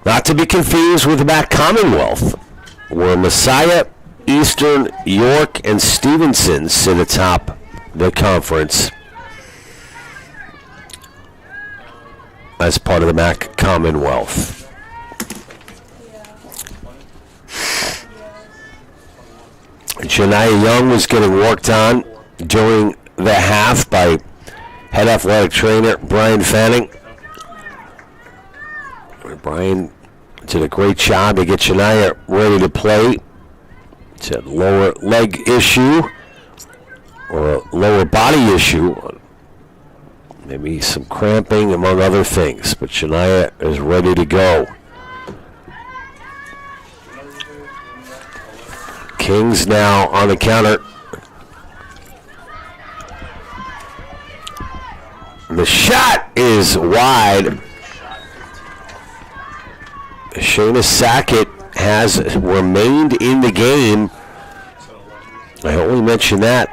Not to be confused with the MAC Commonwealth, where Messiah, Eastern, York, and Stevenson sit atop the conference as part of the MAC Commonwealth. Janiyah Young was getting worked on during the half by head athletic trainer Brian Fanning. Brian did a great job to get Janiyah ready to play. It's a lower leg issue or a lower body issue. Maybe some cramping, among other things. But Janiyah is ready to go. Kings now on the counter. The shot is wide. Shayna Sackett has remained in the game. I only mention that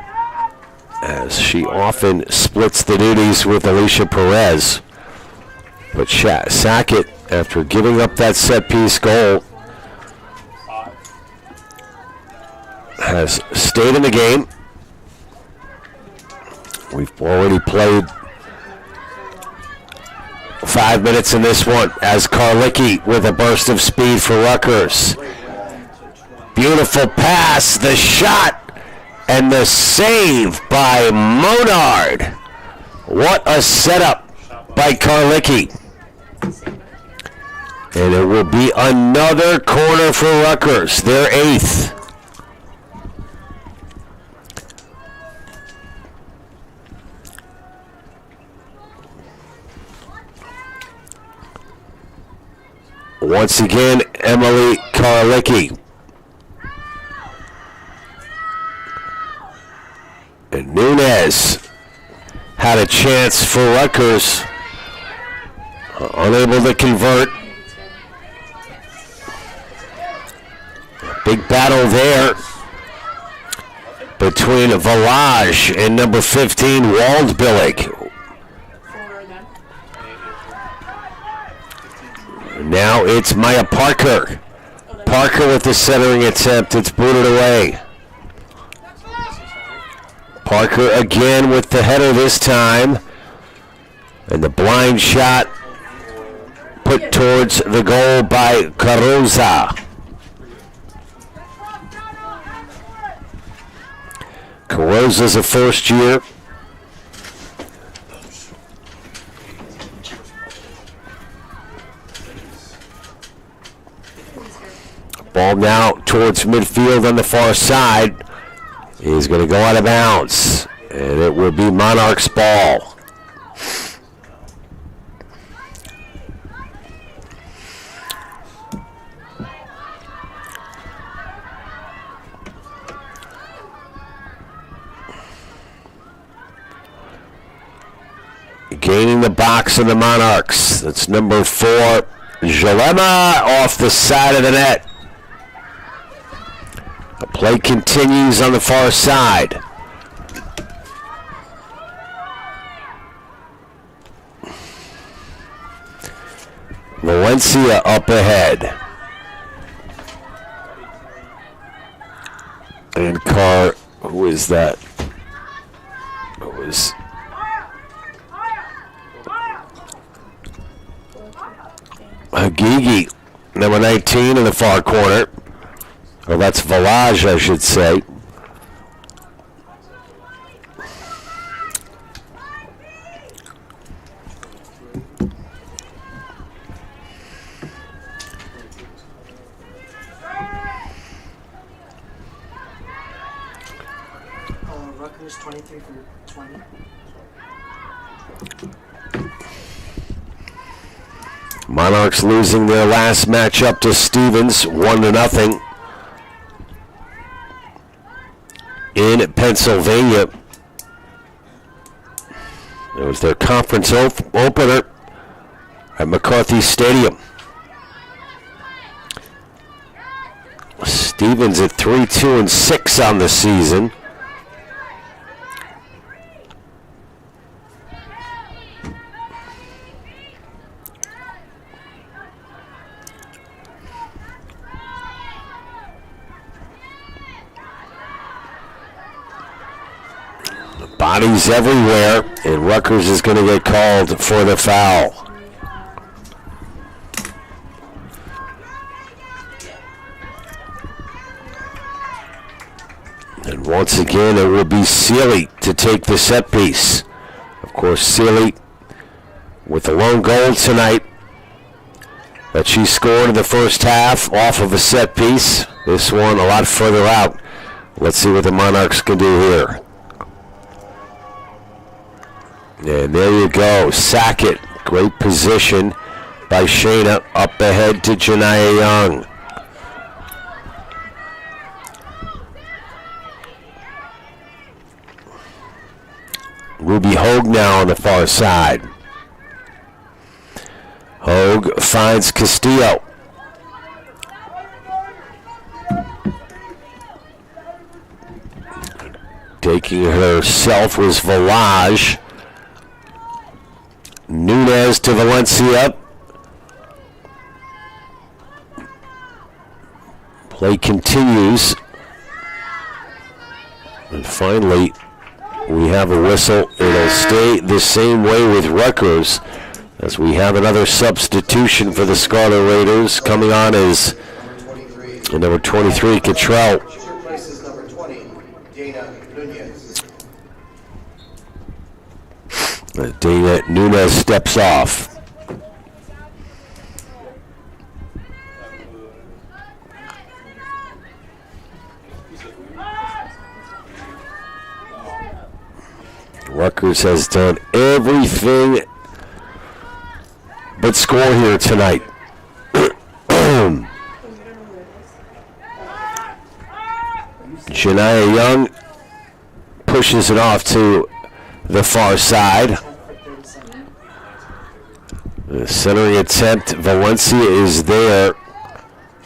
as she often splits the duties with Alicia Perez. But Sackett, after giving up that set-piece goal, has stayed in the game. We've already played 5 minutes in this one as Karlicki with a burst of speed for Rutgers. Beautiful pass, the shot, and the save by Monard. What a setup by Karlicki. And it will be another corner for Rutgers, their 8th. Once again, Emily Karlicki. And Nunez had a chance for Rutgers. Unable to convert. Big battle there between Valage and number 15, Waldbillig. Now it's Maya Parker. Parker with the centering attempt. It's booted away. Parker again with the header this time. And the blind shot put towards the goal by Caruza. Caruza's a first year. Ball now towards midfield on the far side. He's going to go out of bounds. And it will be Monarchs' ball. Gaining the box of the Monarchs. That's number 4, Jalema, off the side of the net. The play continues on the far side. Valencia up ahead. And who is that? It was Hagigi, number 19 in the far corner. Well, that's Valage, I should say. Rutgers 23 for 20. Monarchs losing their last matchup to Stevens, 1-0 in Pennsylvania. It was their conference opener at McCarthy Stadium. Stevens at 3-2-6 on the season. Bodies everywhere, and Rutgers is going to get called for the foul. And once again, it will be Sealy to take the set piece. Of course, Sealy with the lone goal tonight that she scored in the first half off of a set piece. This one a lot further out. Let's see what the Monarchs can do here. And there you go, Sackett, great position by Shayna, up ahead to Janiyah Young. Ruby Hogue now on the far side. Hogue finds Castillo. Taking herself was Village. Nunez to Valencia. Play continues. And finally, we have a whistle. It'll stay the same way with Rutgers as we have another substitution for the Scarlet Raiders. Coming on is number 23, Cottrell. She replaces number 20, Dana Nunez. Dana Nunez steps off. Rutgers has done everything but score here tonight. Shania Young pushes it off to the far side. The centering attempt, Valencia is there.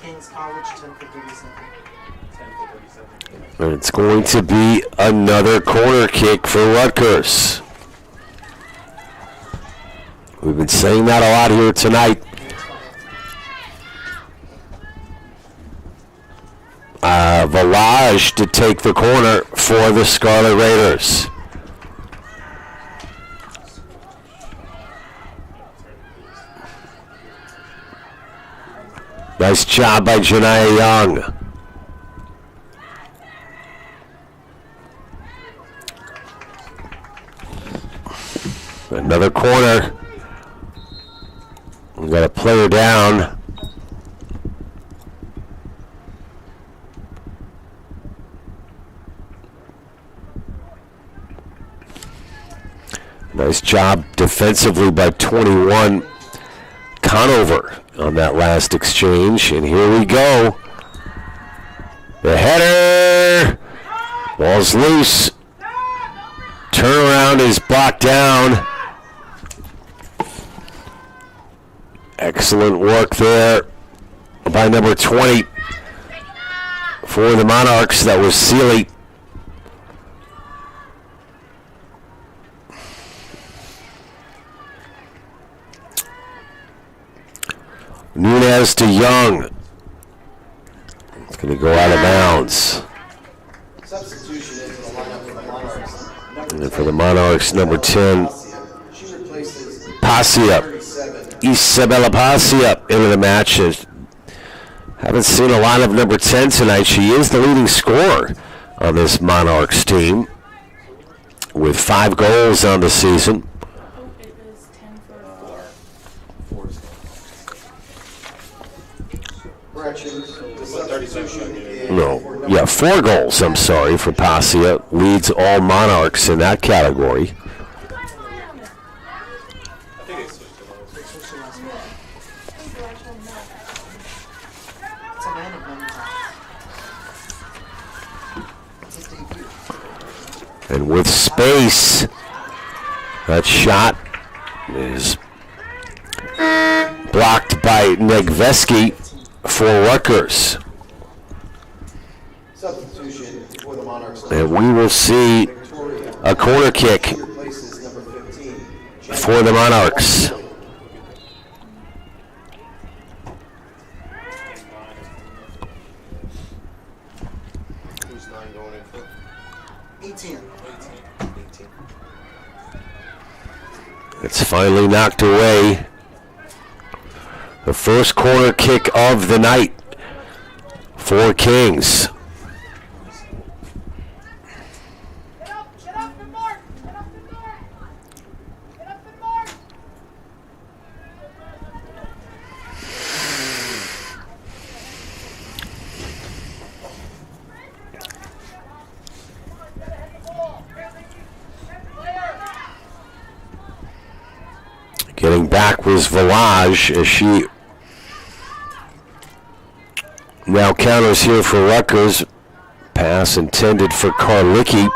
King's College 10 for 37. And it's going to be another corner kick for Rutgers. We've been saying that a lot here tonight. Village to take the corner for the Scarlet Raiders. Nice job by Janiyah Young. Another corner. We've got a player down. Nice job defensively by 21 Conover on that last exchange. And here we go. The header. Ball's loose. Turnaround is blocked down. Excellent work there by number 20 for the Monarchs. That was Seeley. Nunez to Young. It's going to go out of bounds. Substitution into the lineup for the Monarchs. And for the Monarchs, number 10, She replaces Pasia. 37. Isabella Pasia into the match. Haven't seen a lot of number 10 tonight. She is the leading scorer on this Monarchs team with 5 goals on the season. It is 10 for 4. Correction, the substitution is No, yeah, 4 goals, I'm sorry, for Pasia. Leads all Monarchs in that category. It's a man of many talents. It's his debut. And with space, that shot is blocked by Negveski for Rutgers. substitution for the Monarchs. And we will see Victoria. a corner kick She replaces number 15. for the Monarchs. Who's 9 going in for? 18. It's finally knocked away. The first corner kick of the night for Kings. Get up the mark! Get up the mark! Get up the mark! Getting back was Village as she now counters here for Rutgers. Pass intended for Karlicki.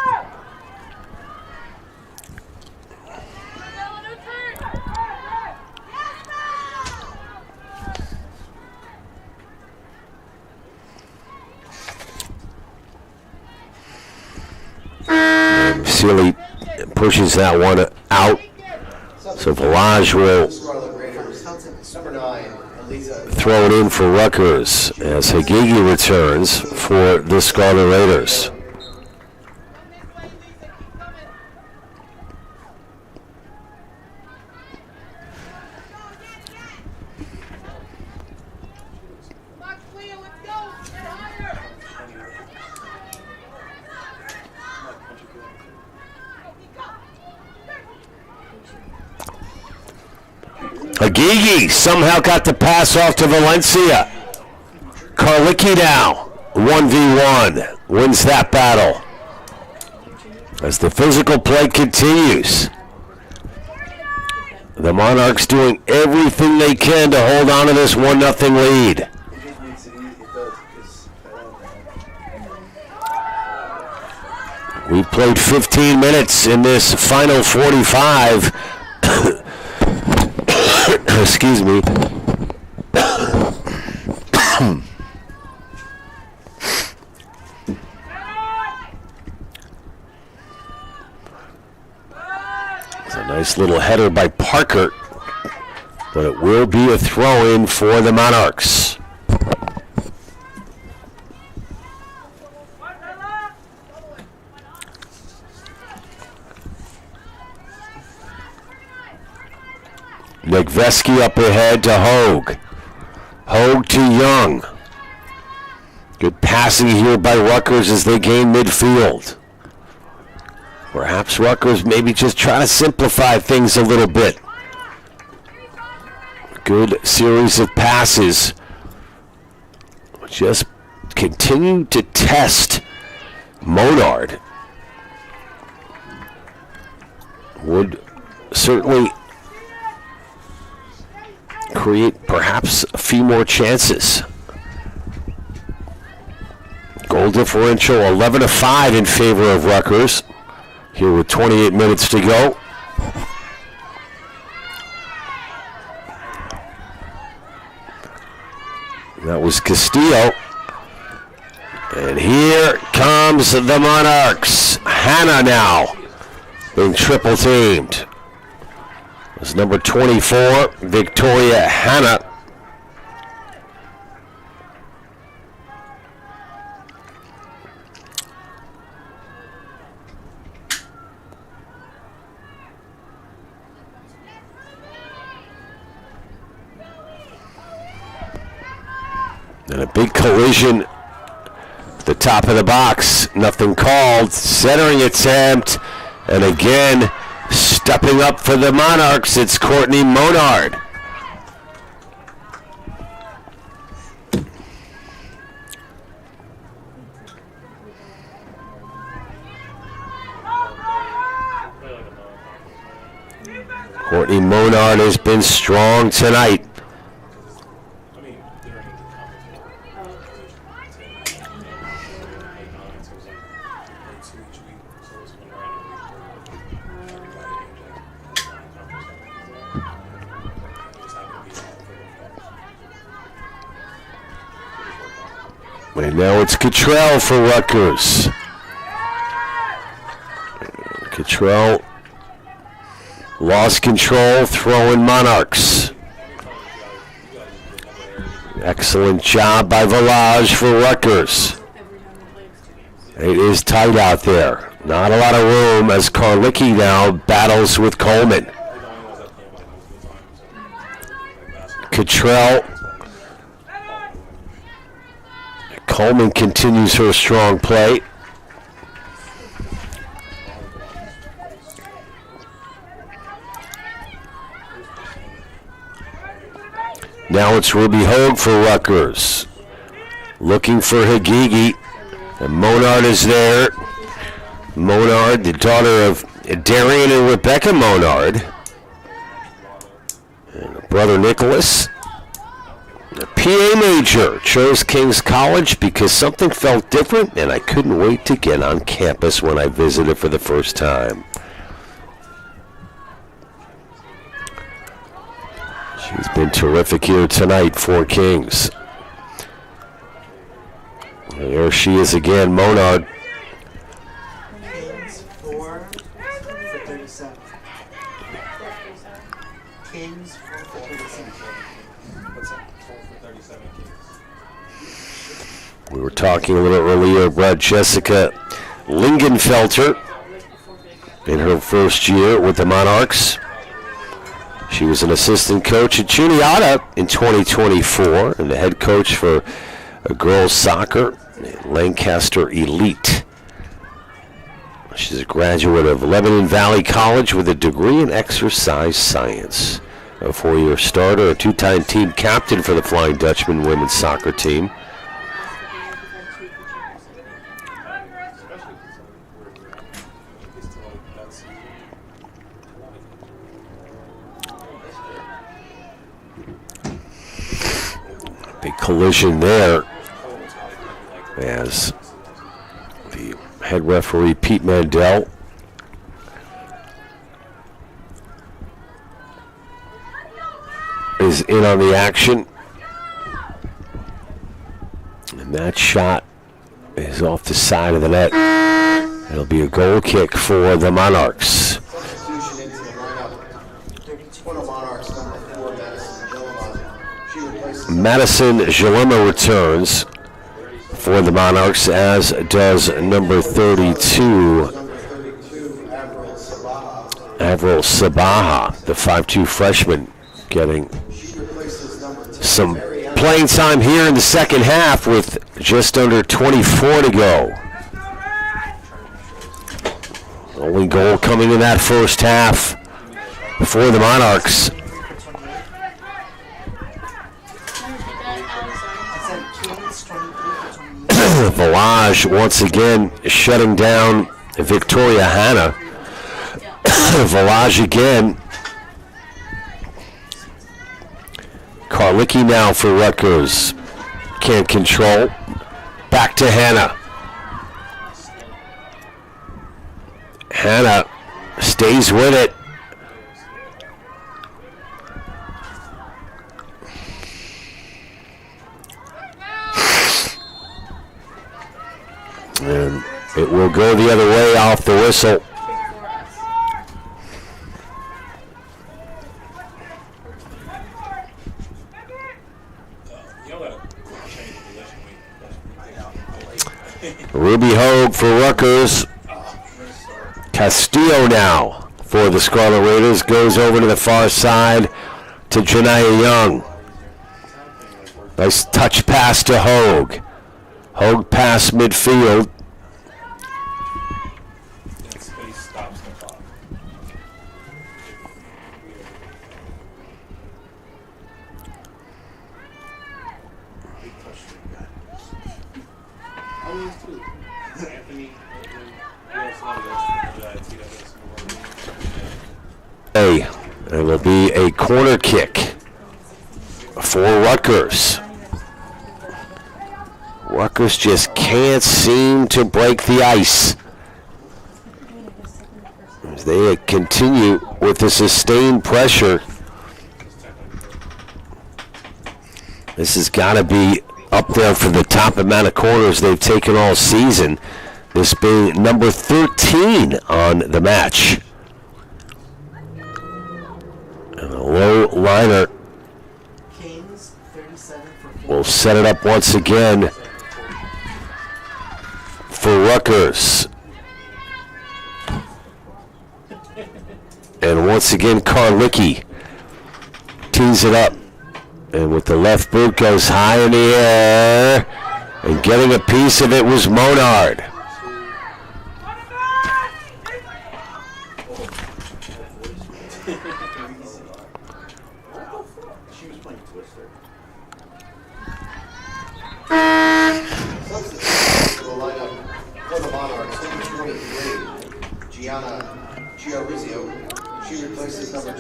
Sealy pushes that one out. So Velage will Scarlet Raiders, number 9, Elisa. throw it in for Rutgers as Hagigi returns for the Scarlet Raiders. Hagigi somehow got the pass off to Valencia. Karlicki now, 1v1, wins that battle. As the physical play continues, the Monarchs doing everything they can to hold on to this 1-0 lead. We played 15 minutes in this final 45. Excuse me. It's a nice little header by Parker, but it will be a throw-in for the Monarchs. Nick Vesky up ahead to Hogue. Hogue to Young. Good passing here by Rutgers as they gain midfield. Perhaps Rutgers maybe just try to simplify things a little bit. Good series of passes. Just continue to test Monard. Would certainly create perhaps a few more chances. Goal differential 11-5 in favor of Rutgers. Here with 28 minutes to go. That was Castillo. And here comes the Monarchs. Hannah now being triple teamed. It's number 24, Victoria Hannah. And a big collision at the top of the box. Nothing called. Centering attempt. And again, stepping up for the Monarchs, it's Courtney Monard. Courtney Monard has been strong tonight. And now it's Cottrell for Rutgers. Cottrell lost control, throwing Monarchs. Excellent job by Velage for Rutgers. It is tight out there. Not a lot of room as Karlicki now battles with Coleman. Cottrell. Coleman continues her strong play. Now it's Ruby Hogue for Rutgers. Looking for Hagigi. And Monard is there. Monard, the daughter of Darian and Rebecca Monard. And her brother Nicholas. The PA major chose King's College because something felt different and I couldn't wait to get on campus when I visited for the first time. She's been terrific here tonight for Kings. There she is again, Monard. We were talking a little earlier about Jessica Lingenfelter in her first year with the Monarchs. She was an assistant coach at Juniata in 2024 and the head coach for girls soccer at Lancaster Elite. She's a graduate of Lebanon Valley College with a degree in exercise science. A 4-year starter, a 2-time team captain for the Flying Dutchman women's soccer team. Big collision there as the head referee Pete Mandel is in on the action. And that shot is off the side of the net. It'll be a goal kick for the Monarchs. Substitution into the lineup. For the Monarchs, number 4, Madison Gillema. She replaces Madison Gillema returns for the Monarchs, as does number 32, number 32, Avril Sabaha, the 5'2 freshman, getting She replaces number 10, some playing time here in the second half with just under 24 to go. Only goal coming in that first half for the Monarchs. Village once again shutting down Victoria Hanna. Village again. Karlicki now for Rutgers. Can't control. Back to Hanna. Hanna stays with it. And it will go the other way off the whistle. Ruby Hogue for Rutgers. Castillo now for the Scarlet Raiders. Goes over to the far side to Janiyah Young. Nice touch pass to Hogue. Hogue pass midfield. It will be a corner kick for Rutgers. Rutgers just can't seem to break the ice as they continue with the sustained pressure. This has got to be up there for the top amount of corners they've taken all season, this being number 13 on the match. And a low liner will set it up once again for Rutgers. And once again, Karlicki tees it up. And with the left boot goes high in the air. And getting a piece of it was Monard.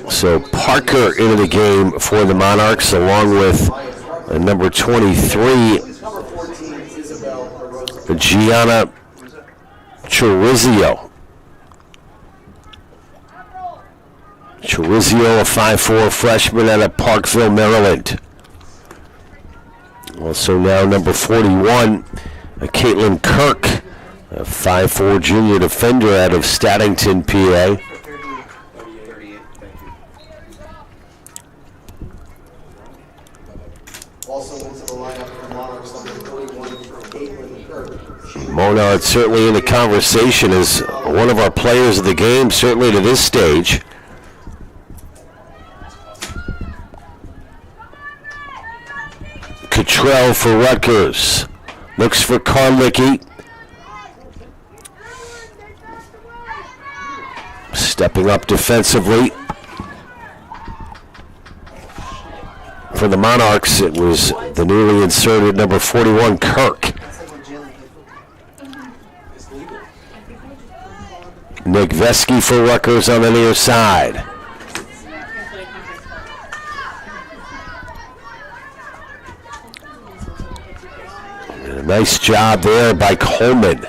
So Parker into the game for the Monarchs, along with number 23, Gianna Chorizio. Chorizio, a 5'4 freshman out of Parkville, Maryland. Also now number 41, Caitlin Kirk, a 5'4 junior defender out of Staddington, PA. Also into the lineup for Monarchs, number 31, Monard certainly in the conversation as one of our players of the game, certainly to this stage. Cottrell for Rutgers. Looks for Karlicki. Stepping up defensively. For the Monarchs, it was the newly inserted number 41, Kirk. Nick Vesky for Rutgers on the near side. And a nice job there by Coleman.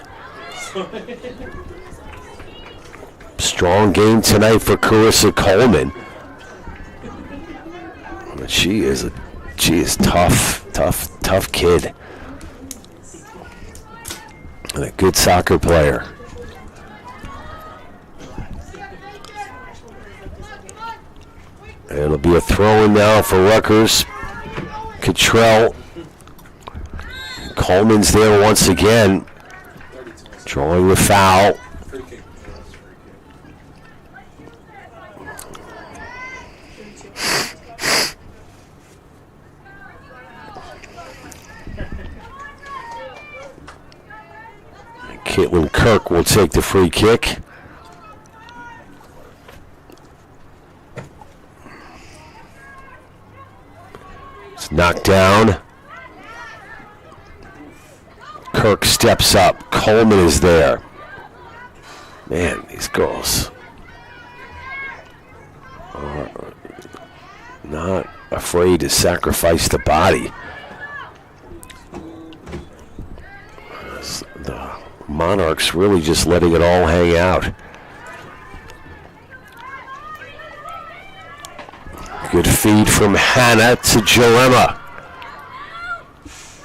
Strong game tonight for Carissa Coleman. She is tough kid. And a good soccer player. And it'll be a throw-in now for Rutgers. Cottrell. Coleman's there once again. Drawing the foul. Caitlin Kirk will take the free kick. It's knocked down. Kirk steps up. Coleman is there. Man, these girls are not afraid to sacrifice the body. The Monarchs really just letting it all hang out. Good feed from Hannah to Jalema.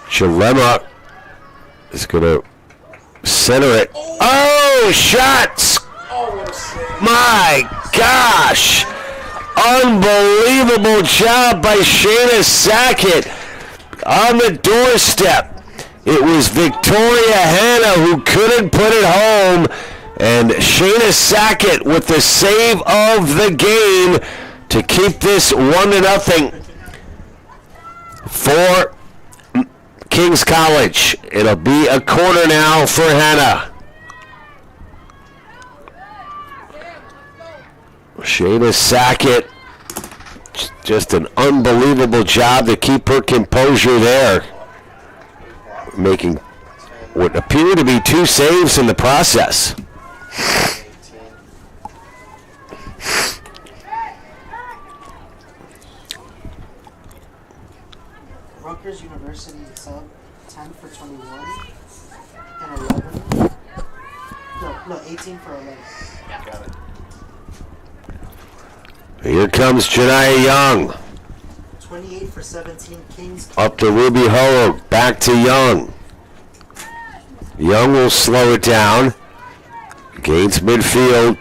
Jalema is going to center it. Oh, shots! My gosh! Unbelievable job by Shayna Sackett on the doorstep. It was Victoria Hanna who couldn't put it home, and Shayna Sackett with the save of the game to keep this 1-0 for King's College. It'll be a corner now for Hanna. Shayna Sackett, just an unbelievable job to keep her composure there, making what appear to be 2 saves in the process. Rutgers University sub 10 for 21 and 11. No, 18 for 11. Got it. Here comes Janiyah Young. 28 for 17 Kings. Up to Ruby Hoag, back to Young. Young will slow it down. Gains midfield.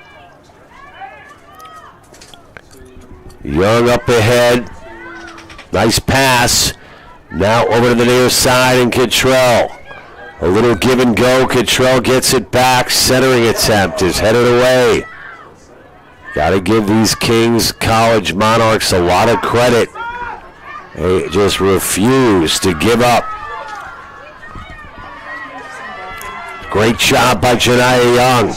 Young up ahead. Nice pass. Now over to the near side and Cottrell. A little give and go. Cottrell gets it back. Centering attempt is headed away. Got to give these Kings College Monarchs a lot of credit. They just refuse to give up. Great job by Janiyah Young.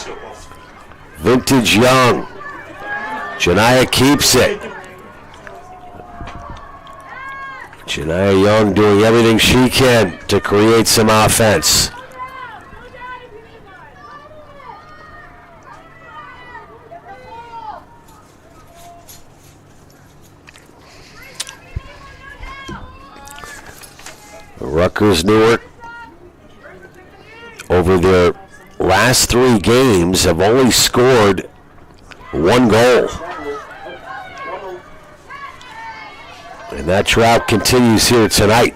Vintage Young. Janiyah keeps it. Janiyah Young doing everything she can to create some offense. Rutgers Newark, over their last 3 games, have only scored 1 goal. And that drought continues here tonight.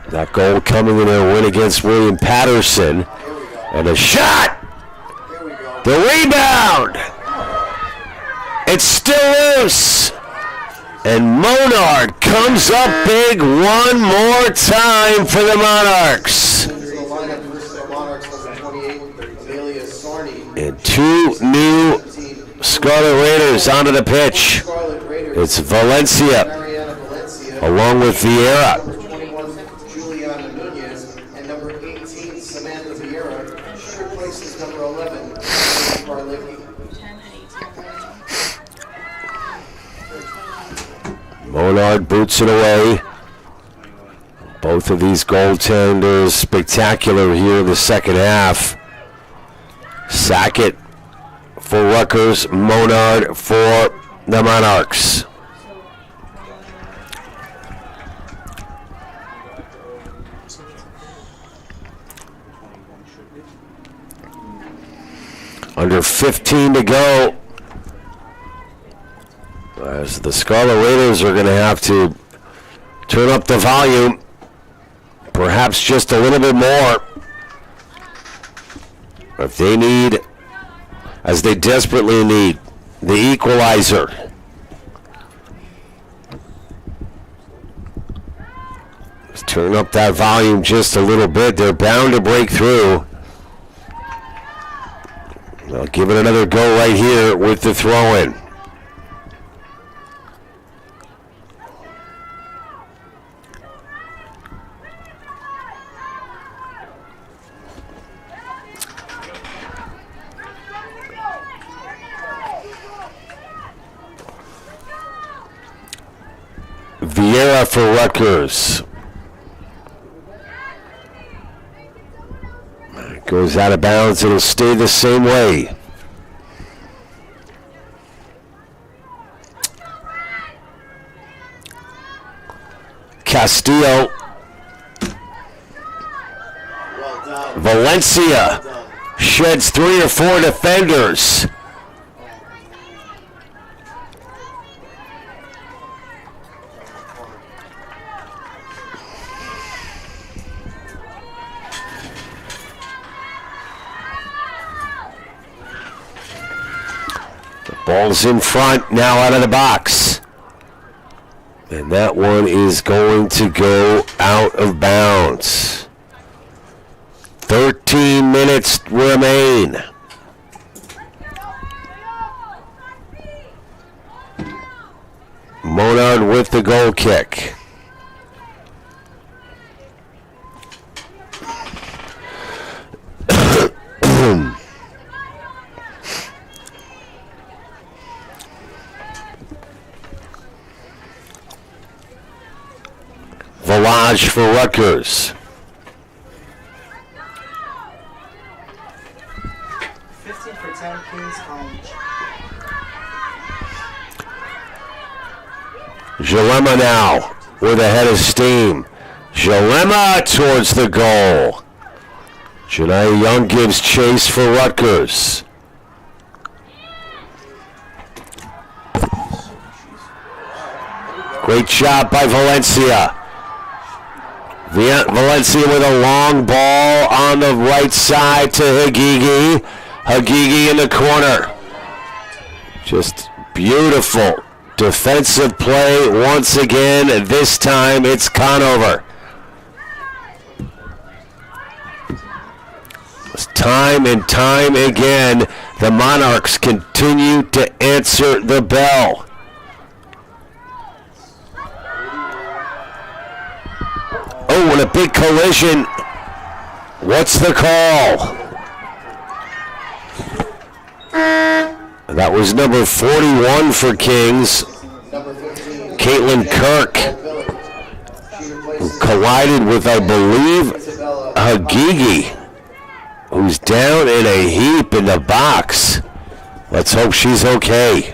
That goal coming in a win against William Patterson. And a shot! The rebound! It's still loose! And Monard comes up big one more time for the Monarchs. Into the lineup versus the Monarchs, number 28, Amelia Sarney. And two new Scarlet Raiders onto the pitch. Scarlet Raiders. It's Valencia Mariana Valencia. along with Vieira. Number 21, Juliana Nunez. And number 18, Samantha Vieira. She replaces number 11, Carlicki. Monard boots it away. Both of these goaltenders spectacular here in the second half. Sackett for Rutgers, Monard for the Monarchs. Under 15 to go. As the Scarlet Raiders are going to have to turn up the volume, perhaps just a little bit more. If they need, as they desperately need, the equalizer. Let's turn up that volume just a little bit. They're bound to break through. They'll give it another go right here with the throw-in. Vieira for Rutgers. Goes out of bounds. It'll stay the same way. Castillo. Well done. Valencia sheds 3 or 4 defenders. Ball's in front, now out of the box. And that one is going to go out of bounds. 13 minutes remain. Monard with the goal kick. Valage for Rutgers. 15 for 10, Kings College. Jalema now with a head of steam. Jalema towards the goal. Janai Young gives chase for Rutgers. Great job by Valencia. Valencia with a long ball on the right side to Hagigi. Hagigi in the corner. Just beautiful defensive play once again. This time it's Conover. Time and time again, the Monarchs continue to answer the bell. Oh, and a big collision. What's the call? That was number 41 for Kings. Caitlin Kirk, who collided with, I believe, Hagigi, who's down in a heap in the box. Let's hope she's okay.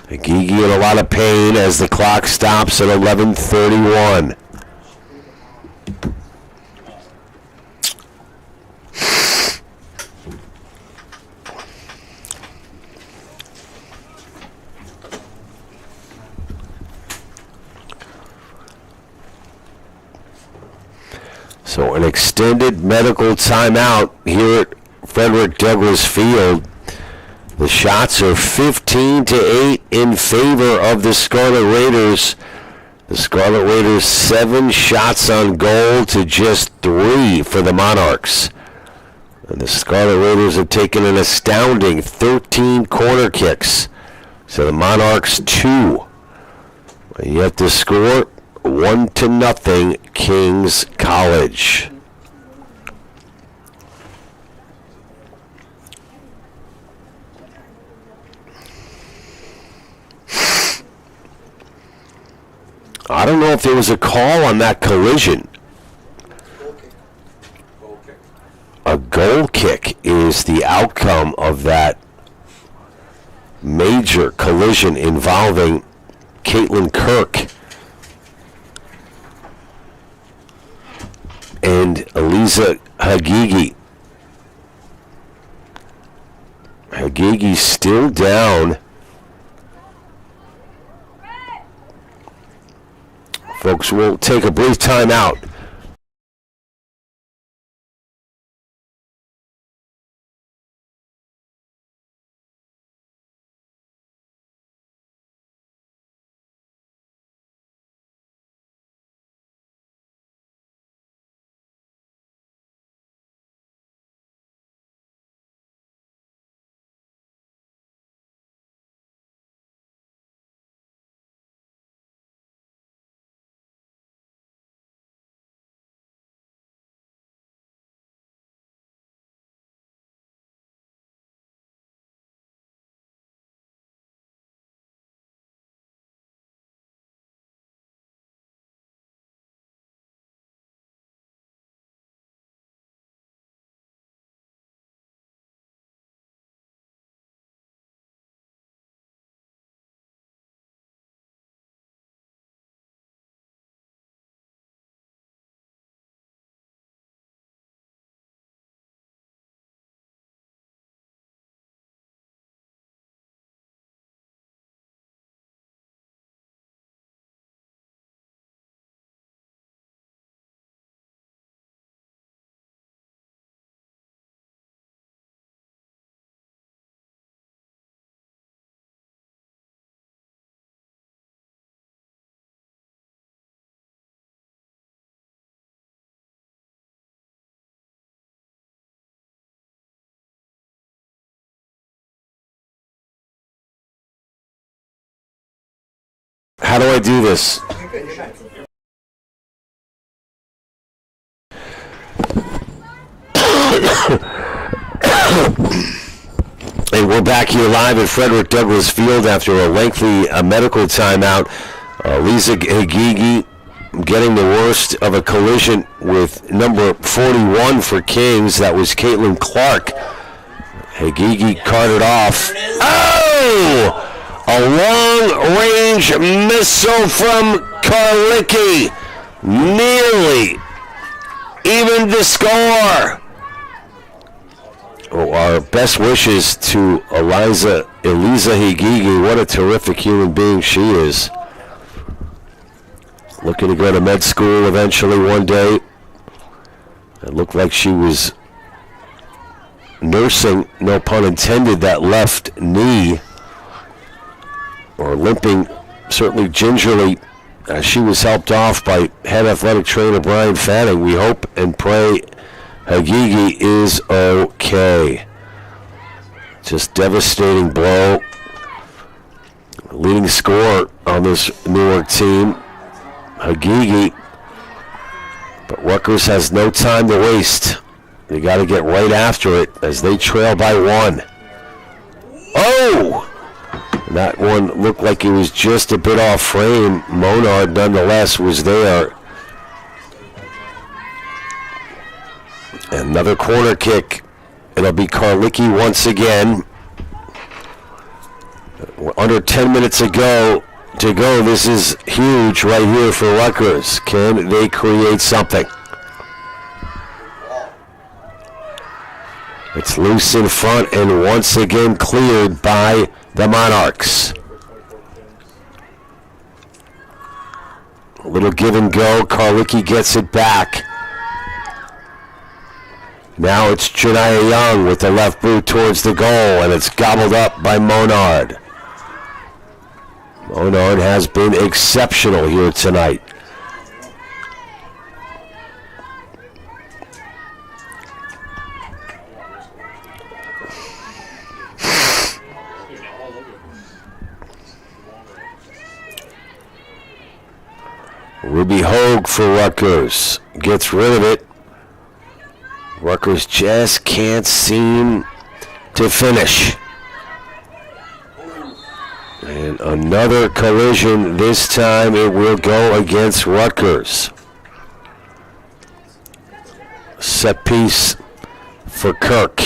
Hagigi in a lot of pain as the clock stops at 11:31. So an extended medical timeout here at Frederick Douglass Field. The shots are 15-8 in favor of the Scarlet Raiders. The Scarlet Raiders 7 shots on goal to just 3 for the Monarchs. And the Scarlet Raiders have taken an astounding 13 corner kicks. So the Monarchs 2. Yet to score 1-0 Kings College. I don't know if there was a call on that collision. A goal kick is the outcome of that major collision involving Caitlin Kirk and Eliza Hagigi. Hagigi's still down. Folks, we'll take a brief time out. How do I do this? And we're back here live at Frederick Douglass Field after a lengthy medical timeout. Lisa Hagigi getting the worst of a collision with number 41 for Kings. That was Caitlin Clark. Hagigi carted off. Oh! A long-range missile from Karlicki. Nearly even the score. Oh, our best wishes to Eliza Higigi. What a terrific human being she is. Looking to go to med school eventually one day. It looked like she was nursing, no pun intended, that left knee. Or limping, certainly gingerly, as she was helped off by head athletic trainer Brian Fanning. We hope and pray Hagigi is okay. Just devastating blow. Leading scorer on this Newark team, Hagigi. But Rutgers has no time to waste. They got to get right after it as they trail by 1. Oh! That one looked like it was just a bit off frame. Monard, nonetheless, was there. Another corner kick. It'll be Karlicki once again. Under 10 minutes to go. This is huge right here for Rutgers. Can they create something? It's loose in front and once again cleared by the Monarchs. A little give and go. Karlicki gets it back. Now it's Janiah Young with the left boot towards the goal, and it's gobbled up by Monard. Monard has been exceptional here tonight. Ruby Hogue for Rutgers gets rid of it. Rutgers just can't seem to finish. And another collision. This time it will go against Rutgers. Set piece for Kirk.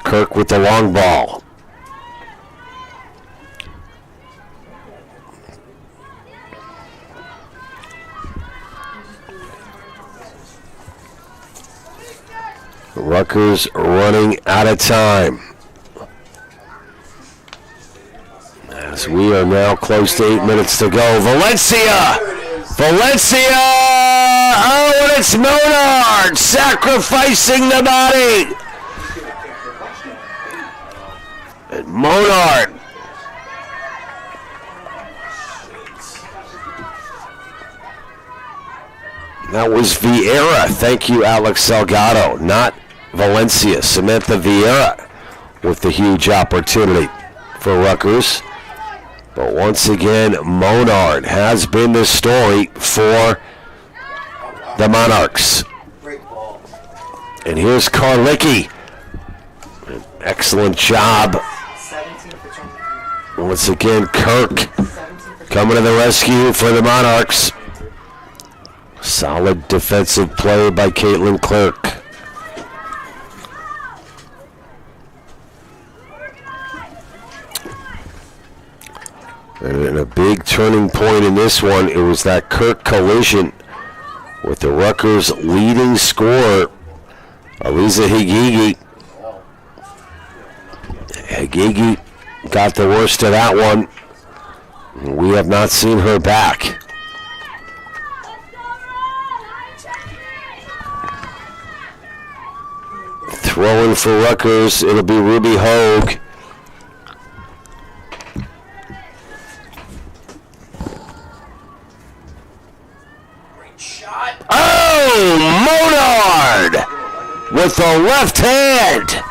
Kirk with the long ball. Rutgers running out of time. As we are now close to 8 minutes to go. Valencia! Valencia! Oh, and it's Monard sacrificing the body. And Monard. That was Vieira. Thank you, Alex Salgado. Not Valencia. Samantha Vieira with the huge opportunity for Rutgers. But once again, Monard has been the story for the Monarchs. And here's Karlicki. An excellent job. Once again, Kirk coming to the rescue for the Monarchs. Solid defensive play by Caitlin Clerk. And a big turning point in this one, it was that Kirk collision with the Rutgers leading scorer, Aliza Higigi. Higigi got the worst of that one. We have not seen her back. Throwing for Rutgers, it'll be Ruby Hogue. Oh, Monard with the left hand.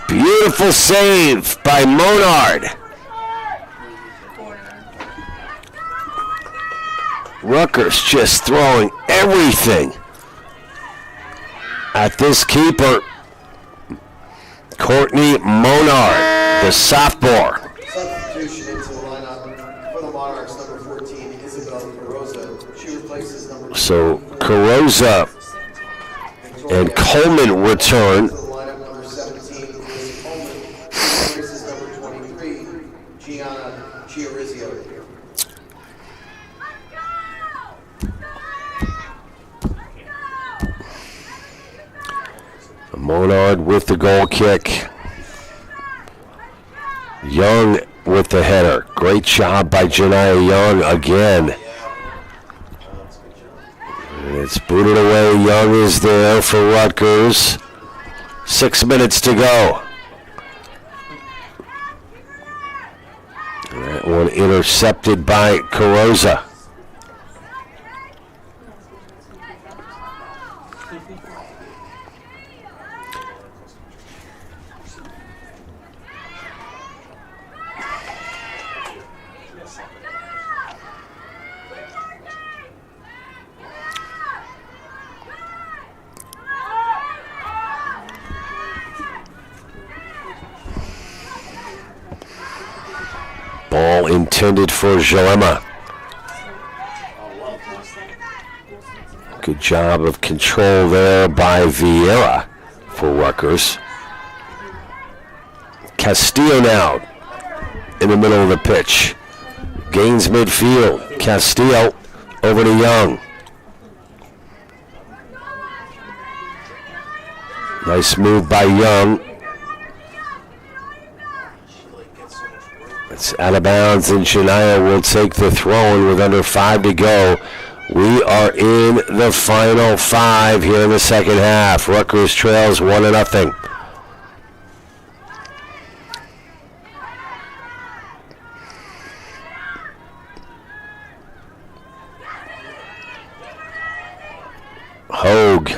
Beautiful save by Monard. Rutgers just throwing everything at this keeper, Courtney Monard, the sophomore. Substitution into the lineup for the Monarchs, number 14, Isabel Carosa. She replaces number 2. So Carosa and Coleman return. To the lineup, number 17, Liz Coleman. Replaces number 23, Gianna Chiarizio. Monard with the goal kick. Young with the header. Great job by Janiah Young again. And it's booted away. Young is there for Rutgers. 6 minutes to go. And that one intercepted by Carosa. Ball intended for Jalema. Good job of control there by Vieira for Rutgers. Castillo now in the middle of the pitch. Gains midfield. Castillo over to Young. Nice move by Young. It's out of bounds, and Shania will take the throw-in with under 5 to go. We are in the final 5 here in the second half. Rutgers trails 1-0. Hogue.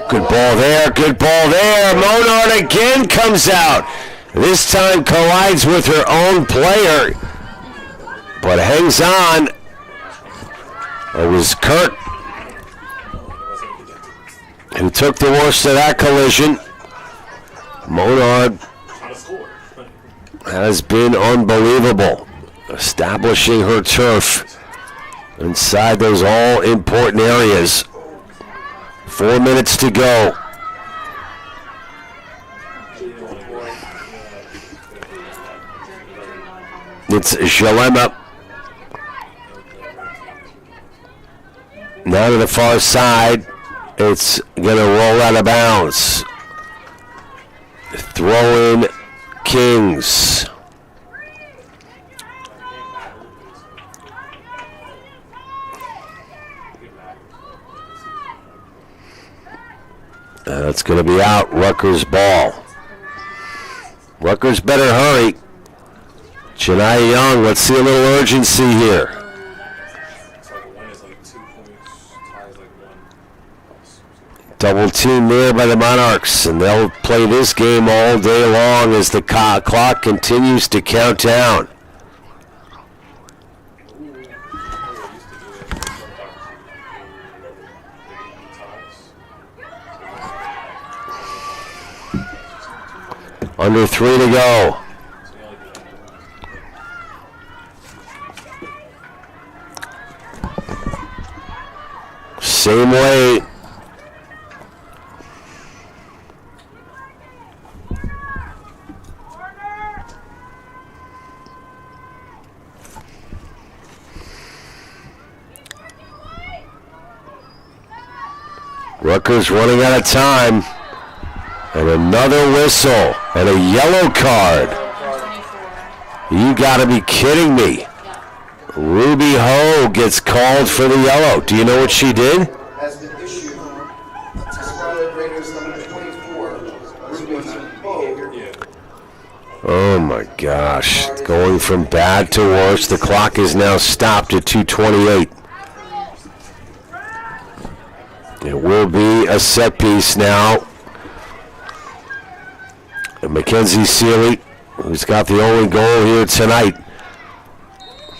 Good ball there, good ball there. Monard again comes out. This time collides with her own player, but hangs on. It was Kurt who took the worst of that collision. Monard has been unbelievable, establishing her turf inside those all-important areas. 4 minutes to go. It's Jalema. Now to the far side. It's going to roll out of bounds. Throw in Kings. That's going to be out. Rutgers ball. Rutgers better hurry. Shania Young, let's see a little urgency here. Double team there by the Monarchs, and they'll play this game all day long as the clock continues to count down. Under 3 to go. Same way. Rutgers running out of time. And another whistle and a yellow card. You gotta be kidding me. Ruby Ho gets called for the yellow. Do you know what she did? Has been issued to Scarlet Raiders number 24, Ruby Ho. Oh my gosh. Going from bad to worse. The clock is now stopped at 2:28. It will be a set piece now. And Mackenzie Seeley, who's got the only goal here tonight,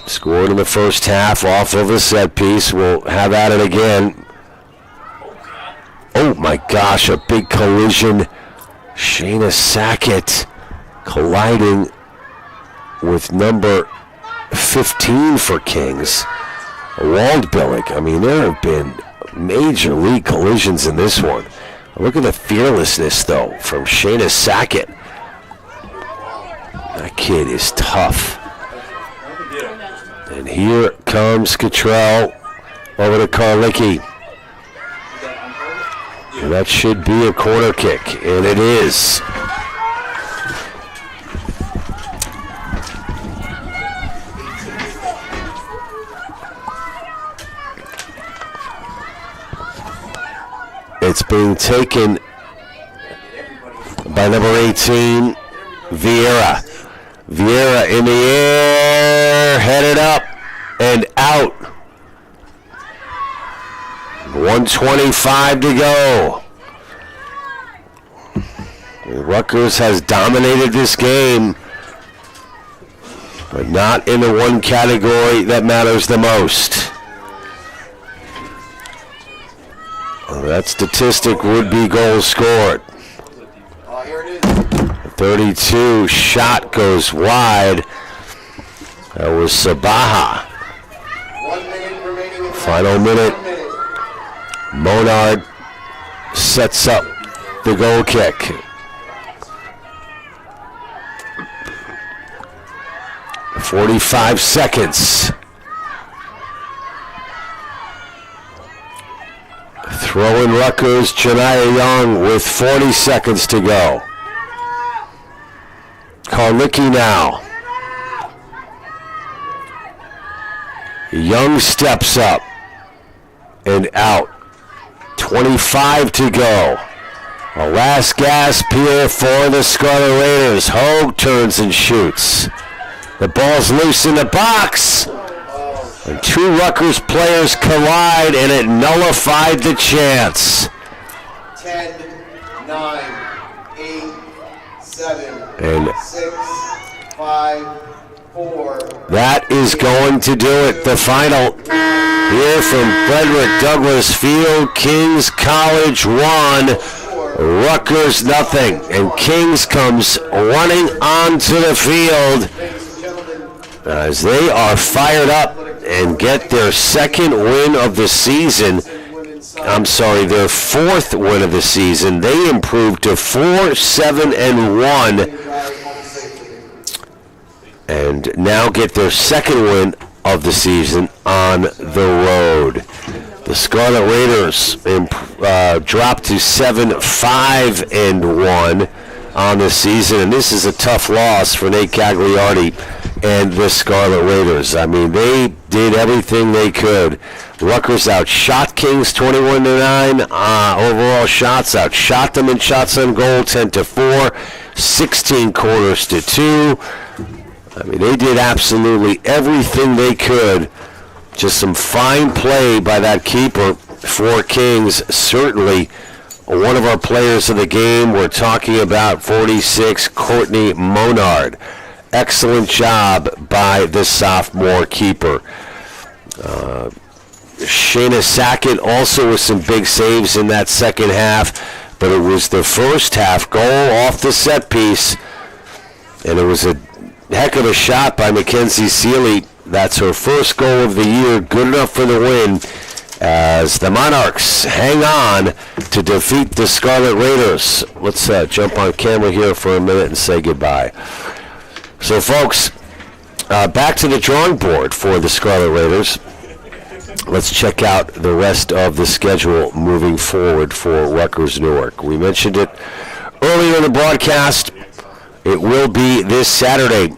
scored in the first half off of a set piece. We'll have at it again. Oh my gosh, a big collision. Shayna Sackett colliding with number 15 for Kings, Waldbillig. I mean, there have been major league collisions in this one. Look at the fearlessness, though, from Shayna Sackett. That kid is tough. And here comes Cottrell over to Karlicki. And that should be a corner kick, and it is. It's being taken by number 18, Vieira. Vieira in the air, headed up and out. 1:25 to go. Rutgers has dominated this game, but not in the one category that matters the most. That statistic would be goals scored. Here it is. 32 shot goes wide. That was Sabaha. 1 minute remaining. In Final minute. 1 minute. Monard sets up the goal kick. .45 seconds. Throwing Rutgers, Shania Young with 40 seconds to go. Karlicki now. Young steps up and out. 25 to go. A last gasp here for the Scarlet Raiders. Hogue turns and shoots. The ball's loose in the box. And two Rutgers players collide, and it nullified the chance. 10, 9, 8, 7, And 6, 5, 4. that is going to do it. The final here from Frederick Douglass Field. Kings College 1, Rutgers nothing. And Kings comes running onto the field as they are fired up and get their second win of the season. I'm sorry, their fourth win of the season. They improved to 4-7-1 and now get their second win of the season on the road. The Scarlet Raiders dropped to 7-5-1 on the season, and this is a tough loss for Nate Cagliardi and the Scarlet Raiders. I mean, they did everything they could. Rutgers outshot Kings 21-9. Overall shots, outshot them in shots on goal 10-4, 16 corners to 2. I mean, they did absolutely everything they could. Just some fine play by that keeper for Kings. Certainly one of our players of the game. We're talking about 46, Courtney Monard. Excellent job by the sophomore keeper. Shayna Sackett also with some big saves in that second half, but it was the first half goal off the set piece, and it was a heck of a shot by Mackenzie Seeley. That's her first goal of the year, good enough for the win, as the Monarchs hang on to defeat the Scarlet Raiders. Let's jump on camera here for a minute and say goodbye. So, folks, back to the drawing board for the Scarlet Raiders. Let's check out the rest of the schedule moving forward for Rutgers Newark. We mentioned it earlier in the broadcast. It will be this Saturday.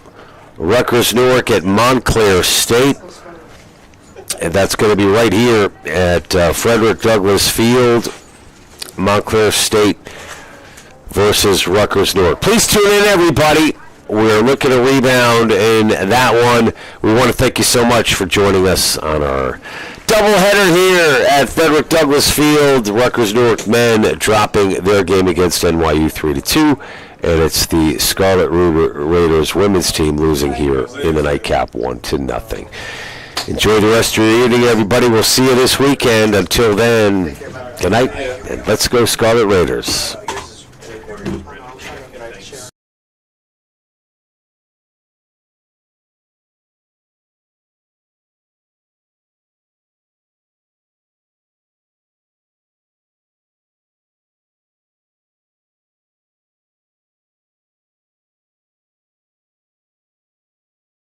Rutgers Newark at Montclair State. And that's going to be right here at Frederick Douglass Field. Montclair State versus Rutgers Newark. Please tune in, everybody. We're looking to rebound in that one. We want to thank you so much for joining us on our doubleheader here at Frederick Douglass Field. Rutgers Newark men dropping their game against NYU 3-2. And it's the Scarlet Raiders women's team losing here in the nightcap 1-0. Enjoy the rest of your evening, everybody. We'll see you this weekend. Until then, good night, and let's go Scarlet Raiders.